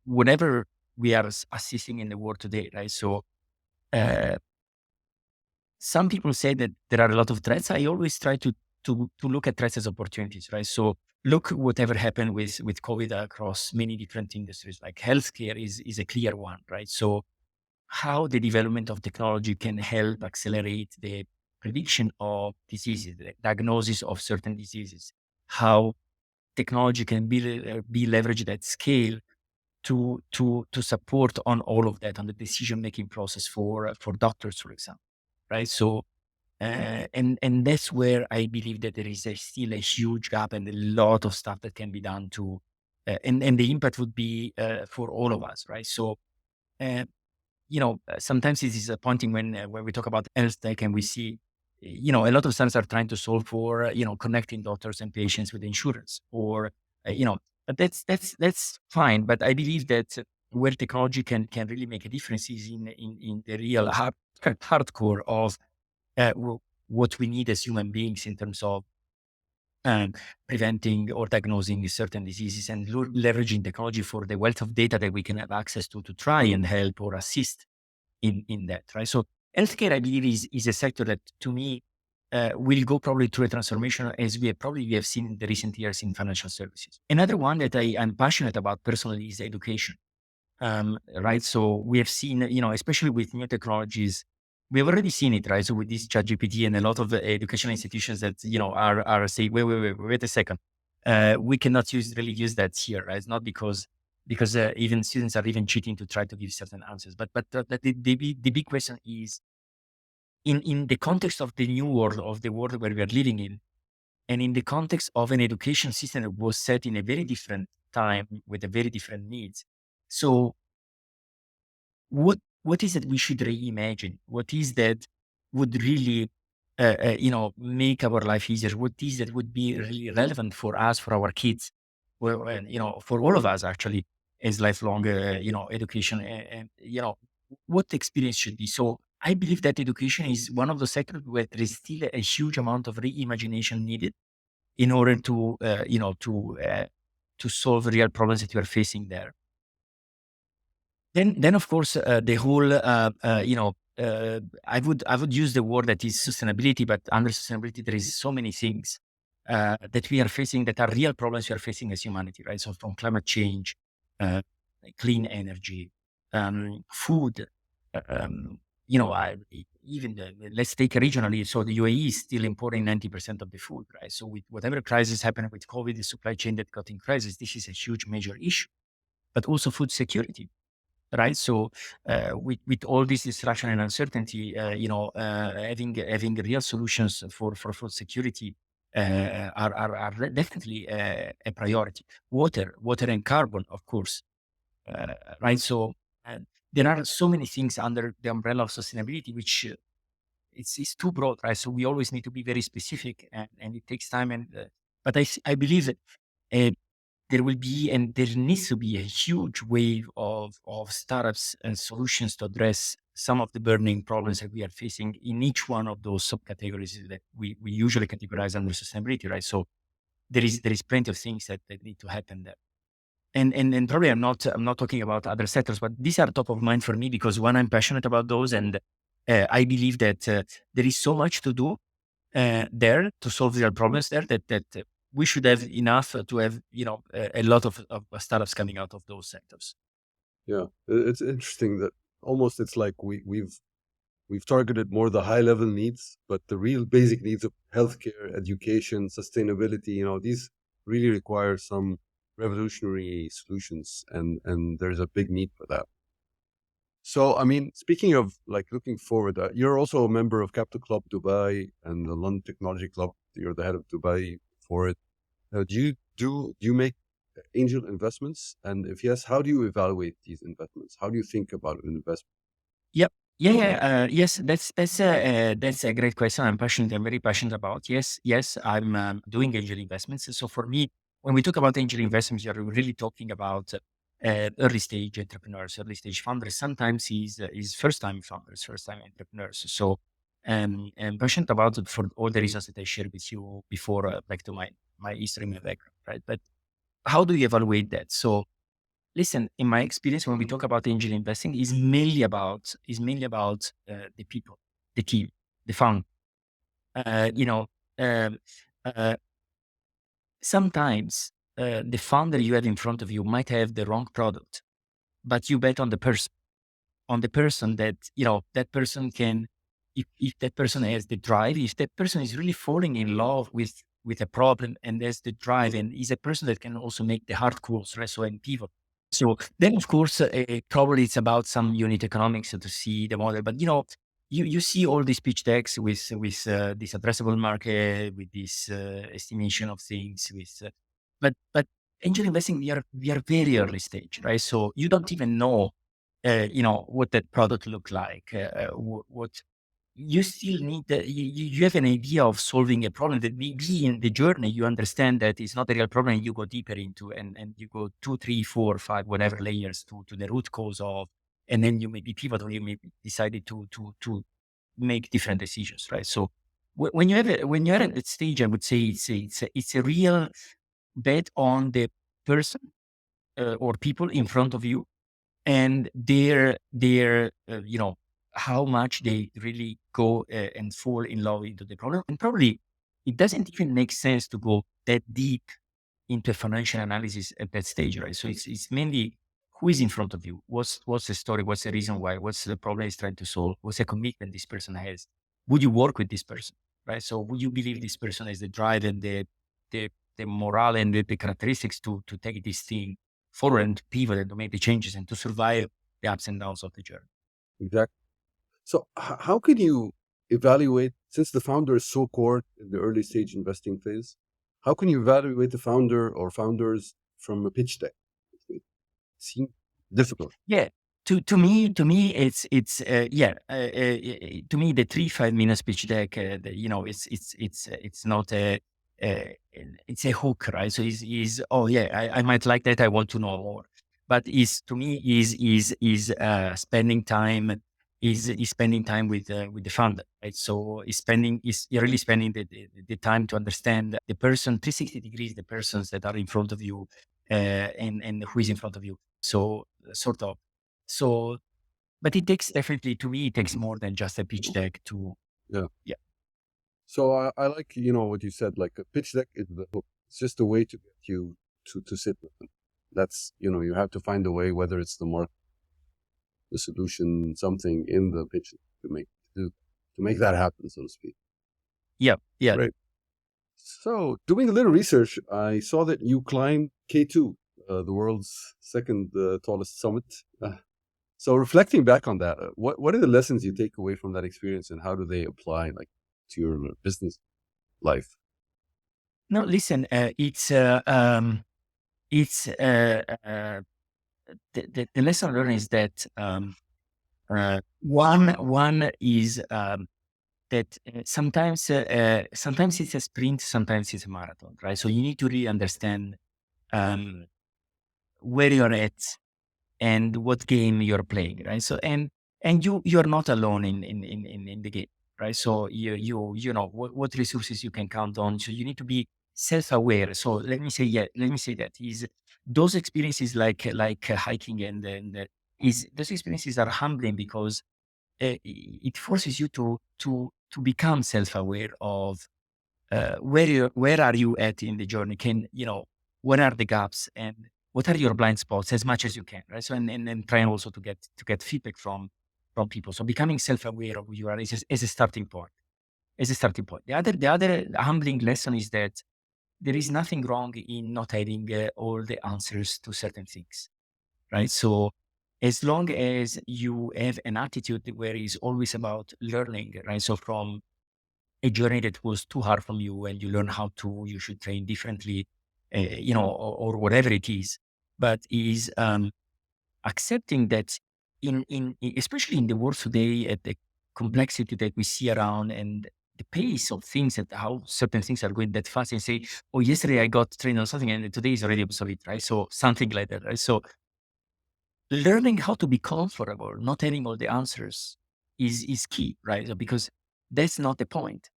Speaker 1: whatever we are assisting in the world today, right? So some people say that there are a lot of threats. I always try to to look at threats as opportunities, right? So look whatever happened with COVID across many different industries, like healthcare is a clear one, right? So how the development of technology can help accelerate the prediction of diseases, the diagnosis of certain diseases, how technology can be leveraged at scale to support on all of that, on the decision making process for doctors, for example, right? So and that's where I believe that there is still a huge gap and a lot of stuff that can be done to, and the impact would be for all of us, right? So. Uh, sometimes it's disappointing when we talk about health tech and we see, a lot of startups are trying to solve for, connecting doctors and patients with insurance, or, but that's fine. But I believe that where technology can really make a difference is in the real hardcore of what we need as human beings in terms of um, preventing or diagnosing certain diseases and leveraging technology for the wealth of data that we can have access to try and help or assist in that, right? So healthcare, I believe, is a sector that to me will go probably through a transformation as we have seen in the recent years in financial services. Another one that I am passionate about personally is education. Right. So we have seen, especially with new technologies, we have already seen it, right? So with this chat GPT and a lot of educational institutions that, are saying, wait a second. We cannot really use that here, right? It's not because even students are even cheating to try to give certain answers. But the big question is in the context of the new world, of the world where we are living in, and in the context of an education system that was set in a very different time with a very different needs. So what is it we should reimagine? What is that would really make our life easier? What is that would be really relevant for us, for our kids, well, and for all of us actually, as lifelong education, and what the experience should be. So I believe that education is one of the sectors where there is still a huge amount of reimagination needed in order to solve real problems that we are facing there. Then of course, the whole, I would use the word that is sustainability, but under sustainability, there is so many things that we are facing that are real problems we are facing as humanity, right? So from climate change, uh, clean energy, food, even let's take regionally. So the UAE is still importing 90% of the food, right? So with whatever crisis happened with COVID, the supply chain that got in crisis, this is a huge major issue, but also food security, right? So with all this distraction and uncertainty, having real solutions for food security are definitely a priority. Water and carbon, of course, right? So uh, there are so many things under the umbrella of sustainability, which it's too broad, right? So we always need to be very specific, and it takes time. And but I believe that uh, there will be and there needs to be a huge wave of startups and solutions to address some of the burning problems that we are facing in each one of those subcategories that we usually categorize under sustainability, right? So there is plenty of things that need to happen there. And probably I'm not talking about other sectors, but these are top of mind for me because one, I'm passionate about those, and I believe that there is so much to do there to solve real problems there that we should have enough to have a lot of startups coming out of those sectors.
Speaker 2: Yeah, it's interesting that almost it's like we've targeted more the high level needs, but the real basic needs of healthcare, education, sustainability, these really require some revolutionary solutions, and there's a big need for that. So, I mean, speaking of like looking forward, you're also a member of Capital Club Dubai and the London Technology Club. You're the head of Dubai for it. Do you make angel investments? And if yes, how do you evaluate these investments? How do you think about an investment?
Speaker 1: Yep. Yeah. Yes, that's a great question. I'm very passionate about. Yes, I'm doing angel investments. So for me, when we talk about angel investments, you're really talking about early stage entrepreneurs, early stage founders. Sometimes he's first time founders, first time entrepreneurs. So I'm passionate about it for all the reasons that I shared with you before, back to my history, my background, right? But how do you evaluate that? So listen, in my experience, when we talk about angel investing, is mainly about the people, the team, the fund. Uh, you know, um, uh, sometimes the founder you have in front of you might have the wrong product, but you bet on the person that, that person can, if that person has the drive, if that person is really falling in love with a problem and there's the drive and is a person that can also make the hard calls, right? So and pivot. So then, of course, probably it's about some unit economics to see the model. But you see all these pitch decks with this addressable market, with this estimation of things, but angel investing, we are very early stage, right? So you don't even know, what that product look like, what you still need. You have an idea of solving a problem that maybe in the journey you understand that it's not a real problem. And you go deeper into and you go 2, 3, 4, 5, whatever layers to the root cause of, and then you maybe pivot or you maybe decided to make different decisions, right? So when you're at that stage, I would say it's a real bet on the person or people in front of you and their how much they really go and fall in love into the problem. And probably it doesn't even make sense to go that deep into a financial analysis at that stage, right? So it's mainly who is in front of you, what's the story, what's the reason why, what's the problem he's trying to solve, what's the commitment this person has, would you work with this person, right? So would you believe this person has the drive and the the morale and the characteristics to take this thing forward and to pivot and to make the changes and to survive the ups and downs of the journey.
Speaker 2: Exactly. So, how can you evaluate, since the founder is so core in the early stage investing phase, how can you evaluate the founder or founders from a pitch deck? It seems difficult.
Speaker 1: Yeah. To me, to me, the 3 5 minutes pitch deck, it's not it's a hook, right? So is oh yeah, I might like that. I want to know more, but is to me is spending time is spending time with the founder, right? So is you're really spending the time to understand the person 360 degrees, the persons that are in front of you, and who is in front of you. So sort of. So, but it takes definitely to me, it takes more than just a pitch deck to,
Speaker 2: Yeah.
Speaker 1: yeah,
Speaker 2: So I like, what you said, like a pitch deck is the hook. It's just a way to get you to sit with them. That's, you have to find a way, whether it's the market, the solution, something in the pitch to make that happen, so to speak.
Speaker 1: yeah, yeah.
Speaker 2: Great. So, doing a little research, I saw that you climbed K2, the world's second tallest summit. So, reflecting back on that, what are the lessons you take away from that experience, and how do they apply, like, to your business life?
Speaker 1: No, listen, it's, the lesson learned is that, one is, that sometimes it's a sprint, sometimes it's a marathon, right? So you need to really understand, um, where you're at and what game you're playing, right? So and you're not alone in the game, right? So you know what resources you can count on. So you need to be self-aware. So let me say that is those experiences like hiking and is those experiences are humbling because it forces you to become self-aware of where are you at in the journey? What are the gaps and what are your blind spots as much as you can, right? So and trying also to get feedback from people. So becoming self-aware of who you are is a starting point. Is a starting point. The other humbling lesson is that there is nothing wrong in not having all the answers to certain things, right? So as long as you have an attitude where it's always about learning, right? So from a journey that was too hard from you and you learn how you should train differently, or whatever it is, but is accepting that especially in the world today at the complexity that we see around and the pace of things and how certain things are going that fast and say, oh, yesterday I got trained on something and today is already obsolete, right? So something like that, right? So learning how to be comfortable, not having all the answers is key, right? So because that's not the point.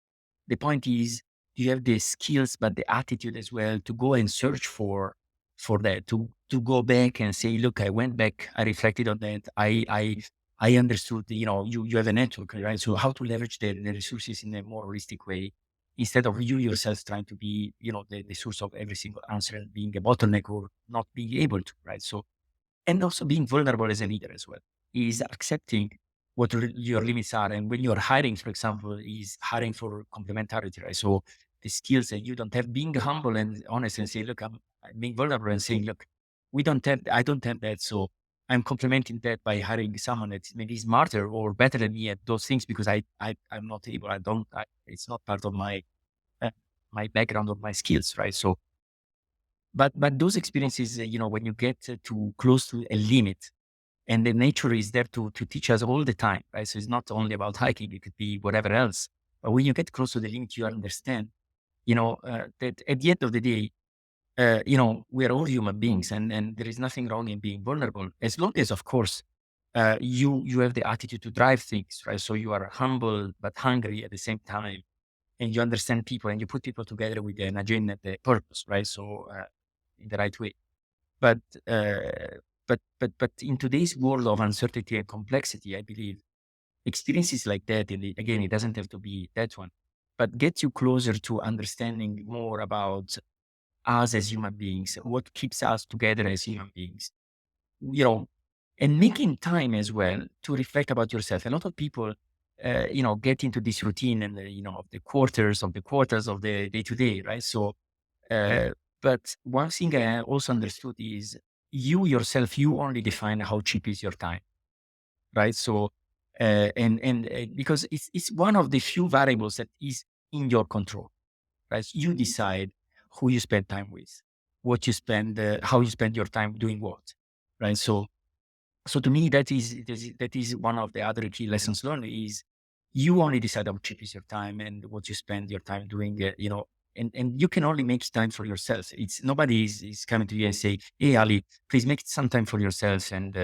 Speaker 1: The point is you have the skills, but the attitude as well to go and search for that, to go back and say, look, I went back, I reflected on that, I understood, you have a network, right? So how to leverage the resources in a more holistic way. instead of you yourself trying to be, the source of every single answer and being a bottleneck or not being able to, right? So, and also being vulnerable as a leader as well is accepting what your limits are. And when you're hiring, for example, is hiring for complementarity, right? So the skills that you don't have, being humble and honest and say, look, I'm being vulnerable and saying, look, I don't have that. So I'm complementing that by hiring someone that's maybe smarter or better than me at those things because I'm not able, it's not part of uh, my background or my skills, right? So, but those experiences, when you get to close to a limit, and the nature is there to teach us all the time, right? So it's not only about hiking; it could be whatever else. But when you get close to the limit, you understand, that at the end of the day, we are all human beings, and there is nothing wrong in being vulnerable, as long as, of course, you have the attitude to drive things, right? So you are humble but hungry at the same time, and you understand people, and you put people together with an agenda, the purpose, right? So in the right way. But but in today's world of uncertainty and complexity, I believe experiences like that, and again, it doesn't have to be that one, but get you closer to understanding more about us as human beings, what keeps us together as human beings, you know, and making time as well to reflect about yourself. A lot of people, get into this routine and, of the quarters of the day to day, right? So, uh, but one thing I also understood is you yourself, you only define how cheap is your time, right? So, and because it's one of the few variables that is in your control, right? You decide who you spend time with, what you spend, how you spend your time doing what, right? So to me, that is one of the other key lessons learned is you only decide how cheap is your time and what you spend your time doing, and you can only make time for yourself. It's nobody is coming to you and say, "Hey, Ali, please make some time for yourself and,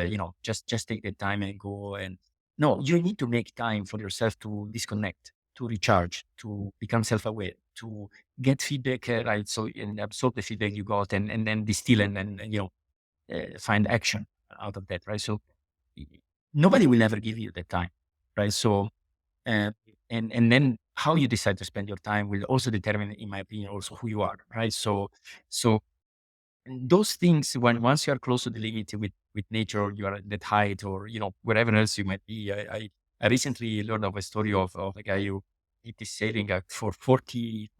Speaker 1: just take the time and go." And no, you need to make time for yourself to disconnect, to recharge, to become self-aware, to get feedback, right? So, and absorb the feedback you got and then distill and find action out of that, right? So y- nobody will ever give you that time, right? So uh, and then how you decide to spend your time will also determine, in my opinion, also who you are, right? So those things, when once you are close to the limit with nature, or you are at that height, or wherever else you might be. I recently learned of a story of a guy who did this sailing for 40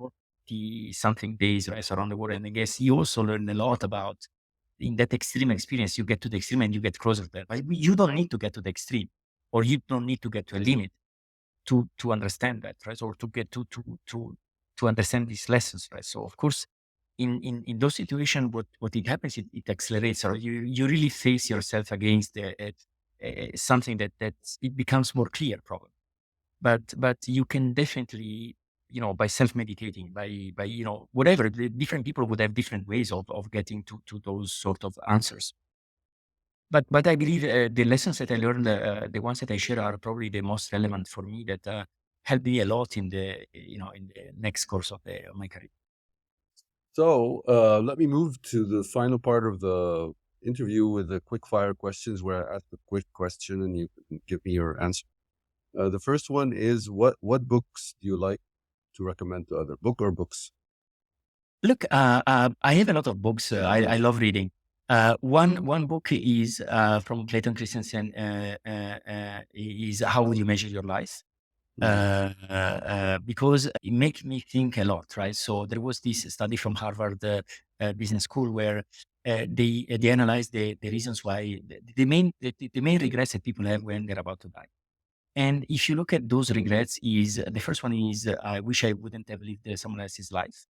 Speaker 1: something days, right, around the world. And I guess he also learned a lot about in that extreme experience. You get to the extreme and you get closer to that. But you don't need to get to the extreme, or you don't need to get to a limit to understand that, right? Or to get to understand these lessons, right? So of course, in those situations, what it happens, it accelerates, or you really face yourself against something that it becomes more clear, probably. But you can definitely, by self meditating, by whatever, the different people would have different ways of getting to those sort of answers. But I believe the lessons that I learned, the ones that I share, are probably the most relevant for me, that helped me a lot in the next course of my career.
Speaker 2: So let me move to the final part of the interview with the quick fire questions, where I ask a quick question and you can give me your answer. The first one is, what books do you like to recommend to other book or books?
Speaker 1: Look, I have a lot of books. I love reading. One book is from Clayton Christensen. Is How Will You Measure Your Life? Because it makes me think a lot, right? So there was this study from Harvard Business School where they analyzed the reasons why the main regrets that people have when they're about to die. And if you look at those regrets, is the first one is I wish I wouldn't have lived someone else's life.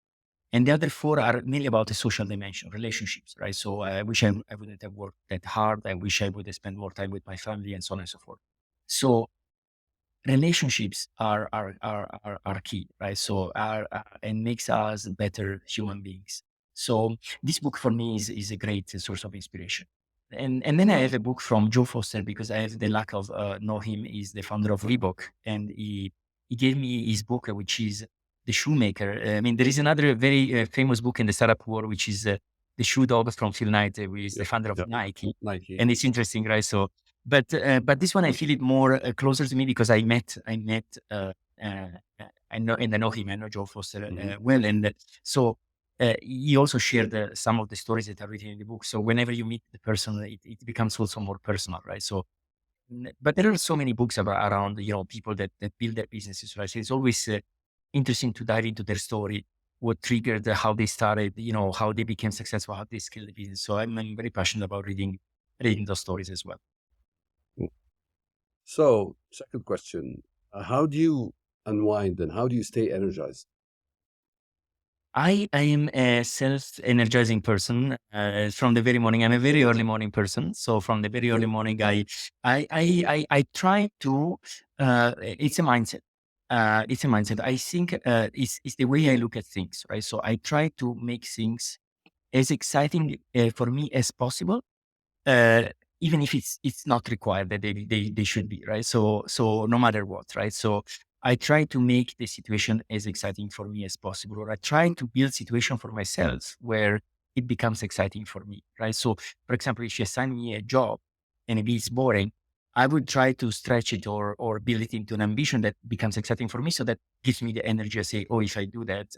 Speaker 1: And the other four are mainly about the social dimension, relationships, right? So I wish I wouldn't have worked that hard. I wish I would have spent more time with my family, and so on and so forth. So relationships are key, right? So are and makes us better human beings. So this book for me is a great source of inspiration. And then I have a book from Joe Foster, because I have the luck of know him. He's the founder of Reebok, and he gave me his book, which is The Shoemaker. I mean, there is another very famous book in the startup world, which is The Shoe Dog from Phil Knight, who is the founder of Nike.
Speaker 2: Nike.
Speaker 1: And it's interesting, right? So but this one, I feel it more closer to me, because I met uh, uh, and I know him, I know Joe Foster
Speaker 2: Hmm.
Speaker 1: well, and so he also shared some of the stories that are written in the book. So whenever you meet the person, it becomes also more personal, right? So, but there are so many books about around people that build their businesses, right? So it's always interesting to dive into their story, what triggered, how they started, how they became successful, how they scaled the business. So I'm very passionate about reading those stories as well.
Speaker 2: So, second question: how do you unwind and how do you stay energized?
Speaker 1: I am a self-energizing person from the very morning. I'm a very early morning person. So from the very early morning, I try to. It's a mindset. It's a mindset. I think it's the way I look at things, right? So I try to make things as exciting for me as possible, uh, even if it's not required that they should be, right? So no matter what, right? So I try to make the situation as exciting for me as possible, or I try to build situation for myself where it becomes exciting for me, right? So for example, if you assign me a job and it is boring, I would try to stretch it or build it into an ambition that becomes exciting for me. So that gives me the energy. I say, oh, if I do that,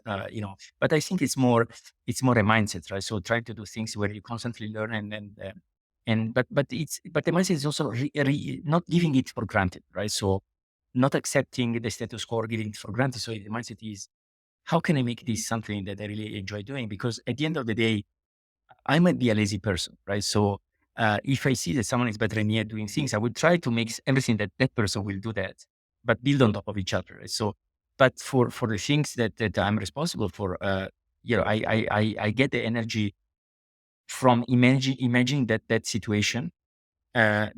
Speaker 1: But I think it's more a mindset, right? So trying to do things where you constantly learn but the mindset is also not giving it for granted, right? So not accepting the status quo or giving it for granted. So the mindset is, how can I make this something that I really enjoy doing? Because at the end of the day, I might be a lazy person, right? So if I see that someone is better than me at doing things, I would try to make everything that that person will do that, but build on top of each other. Right? So, but for the things that I'm responsible for, I get the energy from imagining that situation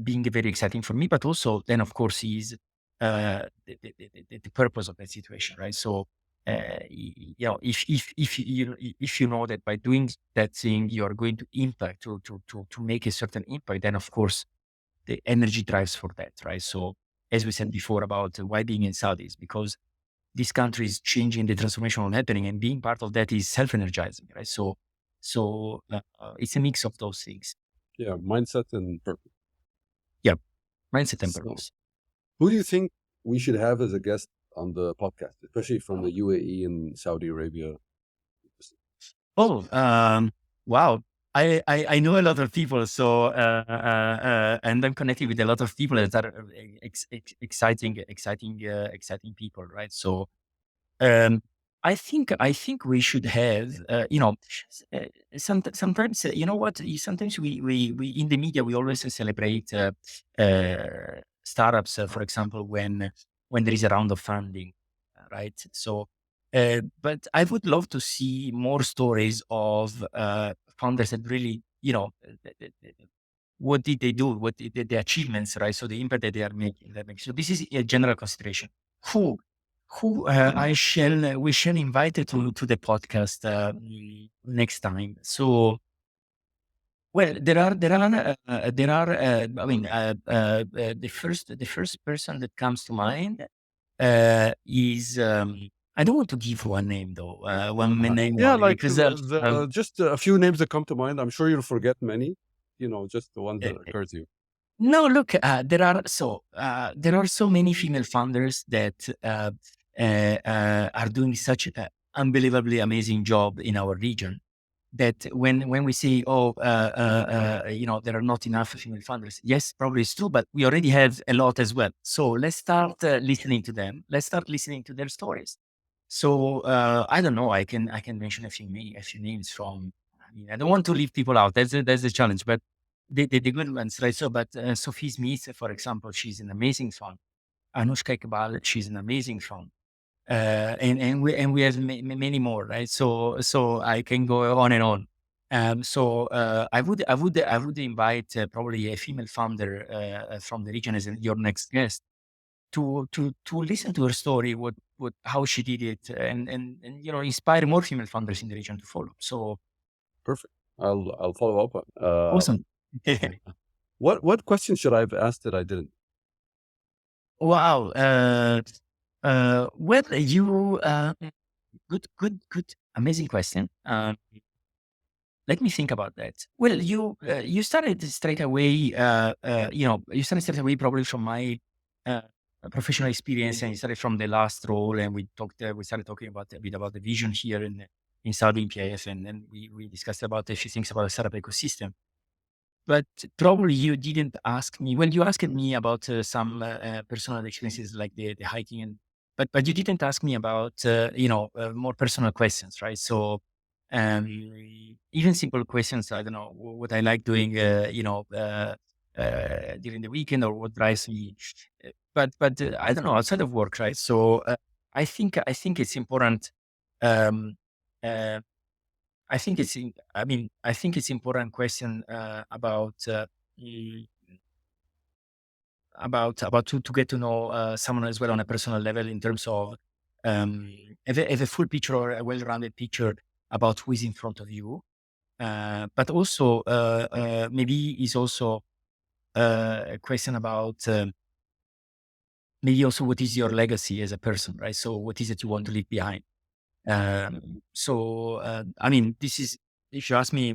Speaker 1: being very exciting for me, but also then of course is the purpose of that situation, right? So, if you know that by doing that thing you are going to impact to make a certain impact, then of course the energy drives for that, right? So, as we said before about why being in Saudi is because this country is changing, the transformation happening, and being part of that is self-energizing, right? So, it's a mix of those things.
Speaker 2: Yeah, mindset and purpose.
Speaker 1: Yeah, mindset and
Speaker 2: So,
Speaker 1: purpose.
Speaker 2: who do you think we should have as a guest on the podcast, especially from the UAE and Saudi Arabia?
Speaker 1: Oh, wow. I know a lot of people, so and I'm connected with a lot of people that are exciting people, right? So um, I think we should have, sometimes you know what? Sometimes we in the media we always celebrate startups, for example, when there is a round of funding, right? So, but I would love to see more stories of founders that really, what did they do? What did the achievements, right? So the impact that they are making. So this is a general consideration. Who we shall invite to the podcast next time. So well, I mean, the first person that comes to mind is I don't want to give one name though, one name
Speaker 2: Yeah,
Speaker 1: only
Speaker 2: like
Speaker 1: because
Speaker 2: just a few names that come to mind. I'm sure you'll forget many. Just the ones that
Speaker 1: uh,
Speaker 2: occur to you.
Speaker 1: no, look, there are so many female founders that are doing such an unbelievably amazing job in our region. That when we say, oh, there are not enough female founders. Yes, probably it's true, but we already have a lot as well. So let's start listening to them. Let's start listening to their stories. So I don't know. I can mention a few names from. I mean, I don't want to leave people out. That's the challenge. But the good ones, right? So, but Sophie Smith, for example, she's an amazing founder. Anushka Iqbal, she's an amazing founder. And we have many more, right? So I can go on and on. So I would invite probably a female founder from the region as your next guest to listen to her story, what how she did it, and inspire more female founders in the region to follow. So
Speaker 2: Perfect. I'll follow up.
Speaker 1: awesome.
Speaker 2: What question should I have asked that I didn't?
Speaker 1: Wow. Well, good, amazing question. Let me think about that. Well, you started straight away. You started straight away probably from my professional experience, and it started from the last role, and we started talking about a bit about the vision here in Saudi PIF, and then we discussed about a few things about the startup ecosystem. But probably you didn't ask me. Well, you asked me about some personal experiences like the hiking, and but you didn't ask me about more personal questions, right? So um, even simple questions. I don't know what I like doing, during the weekend, or what drives me. But I don't know, outside of work, right? So I think it's important. Um, uh, I think it's important question mm, about to get to know someone as well on a personal level in terms of have a full picture or a well-rounded picture about who is in front of you. But also maybe is also a question about maybe also what is your legacy as a person, right? So what is it you want to leave behind? I mean, this is if you ask me,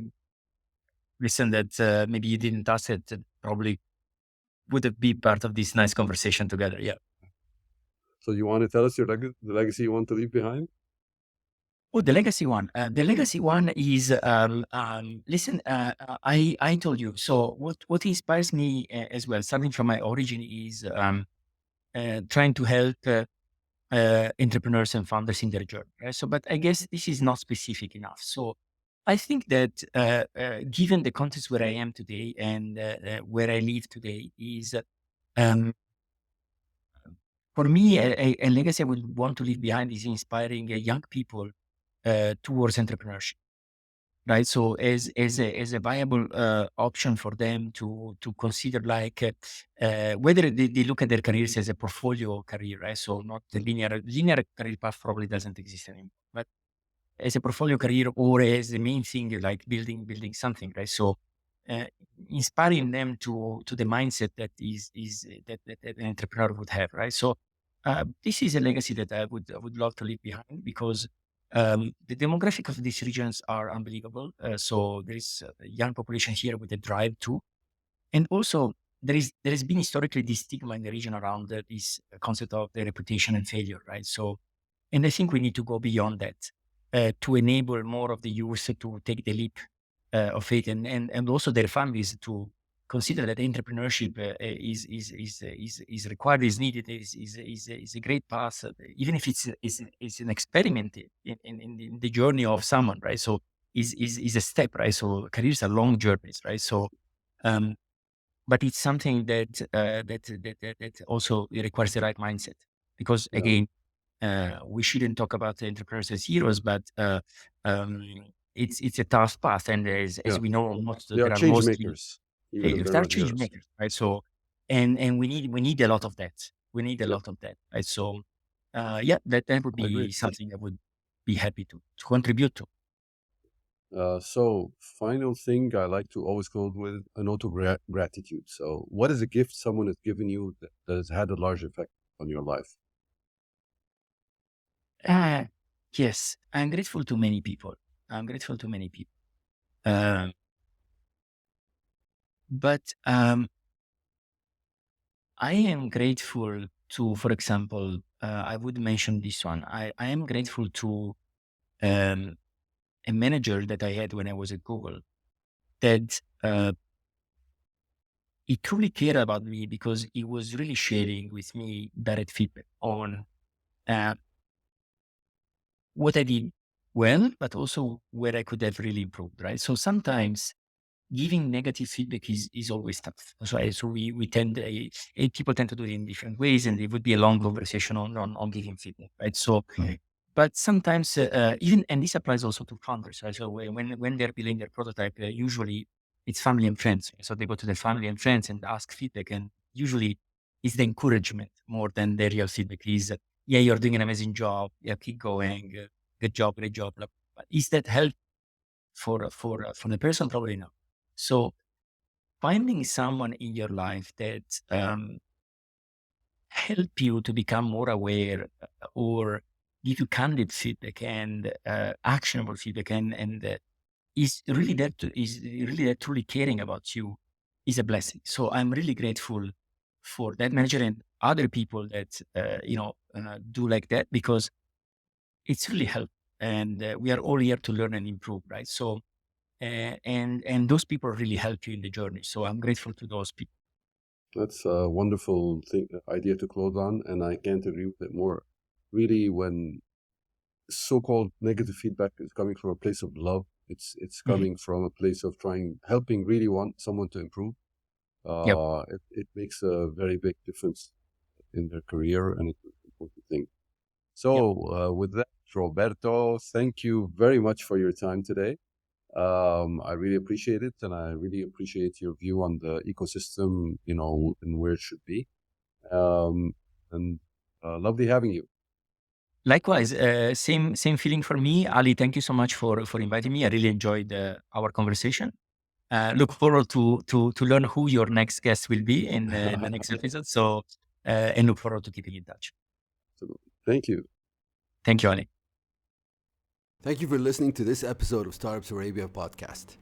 Speaker 1: listen, that maybe you didn't ask it, probably would it be part of this nice conversation together? Yeah.
Speaker 2: So you want to tell us the legacy you want to leave behind?
Speaker 1: Oh, the legacy one. The legacy one is listen. I told you. So what inspires me as well, starting from my origin, is trying to help entrepreneurs and founders in their journey. Right? So, but I guess this is not specific enough. So, I think that given the context where I am today and where I live today, is um, for me, a legacy I would want to leave behind is inspiring young people towards entrepreneurship, right? So as a viable option for them to consider, like whether they look at their careers as a portfolio career, right? So not the linear career path probably doesn't exist anymore, but as a portfolio career or as the main thing, like building something, right? So uh, inspiring them to the mindset that an entrepreneur would have, right? So this is a legacy that I would love to leave behind, because the demographic of these regions are unbelievable. So there is a young population here with a drive too, and also there has been historically this stigma in the region around this concept of the reputation and failure, right? So, and I think we need to go beyond that to enable more of the youth to take the leap of faith, and also their families to consider that entrepreneurship is required, is needed, is a great path, even if it's an experiment in the journey of someone, right? So is a step, right? So careers are long journeys, right? So um, but it's something that also requires the right mindset, because
Speaker 2: Yeah.
Speaker 1: again, we shouldn't talk about the entrepreneurs as heroes, but um, it's a tough path, and as
Speaker 2: Yeah.
Speaker 1: we know,
Speaker 2: They are
Speaker 1: there are
Speaker 2: change
Speaker 1: mostly
Speaker 2: makers, even if
Speaker 1: failures.
Speaker 2: they're
Speaker 1: There are
Speaker 2: not
Speaker 1: change
Speaker 2: heroes.
Speaker 1: makers, right? So, and we need a lot of that. We need a
Speaker 2: Yep.
Speaker 1: lot of that, right? So, yeah, that would
Speaker 2: I agree.
Speaker 1: be something I would be happy to contribute to.
Speaker 2: So, final thing, I like to always close with an gratitude. So, what is a gift someone has given you that has had a large effect on your life?
Speaker 1: Uh, yes, I'm grateful to many people. I'm grateful to many people. Um, but I am grateful to, for example, I would mention this one. I am grateful to um, a manager that I had when I was at Google, that he truly cared about me, because he was really sharing with me direct feedback on uh, what I did well, but also where I could have really improved, right? So sometimes giving negative feedback is always tough. So we tend people tend to do it in different ways, and it would be a long conversation on giving feedback, right? So, but sometimes even, and this applies also to founders, right? So when they're building their prototype, usually it's family and friends. So they go to their family and friends and ask feedback, and usually it's the encouragement more than the real feedback. Is yeah, you're doing an amazing job. Yeah, keep going. Good job, great job. Blah, blah, blah. Is that help for the person? Probably not. So finding someone in your life that help you to become more aware, or give you candid feedback and actionable feedback, and is really there truly caring about you, is a blessing. So I'm really grateful for that manager and other people that do like that, because it's really helpful. And we are all here to learn and improve, right? So and those people really help you in the journey. So I'm grateful to those people.
Speaker 2: That's a wonderful idea to close on, and I can't agree with it more. Really, when so-called negative feedback is coming from a place of love, it's
Speaker 1: Mhm.
Speaker 2: coming from a place of helping really want someone to improve.
Speaker 1: Yep.
Speaker 2: It makes a very big difference in their career, and it's an important thing. So,
Speaker 1: Yep.
Speaker 2: with that, Roberto, thank you very much for your time today. I really appreciate it, and I really appreciate your view on the ecosystem, and where it should be. And lovely having you.
Speaker 1: Likewise, same feeling for me, Ali. Thank you so much for inviting me. I really enjoyed our conversation. Look forward to learn who your next guest will be in the next episode. So and look forward to keeping in touch.
Speaker 2: Absolutely. Thank you.
Speaker 1: Thank you, Ali.
Speaker 2: Thank you for listening to this episode of Startups Arabia podcast.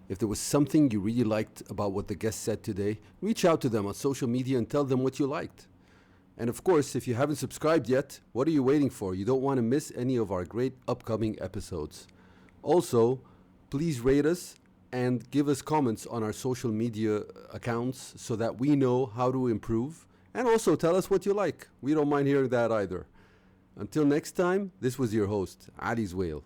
Speaker 2: If there was something you really liked about what the guest said today, reach out to them on social media and tell them what you liked. And of course, if you haven't subscribed yet, what are you waiting for? You don't want to miss any of our great upcoming episodes. Also, please rate us and give us comments on our social media accounts so that we know how to improve. And also tell us what you like. We don't mind hearing that either. Until next time, this was your host, Ali's Whale.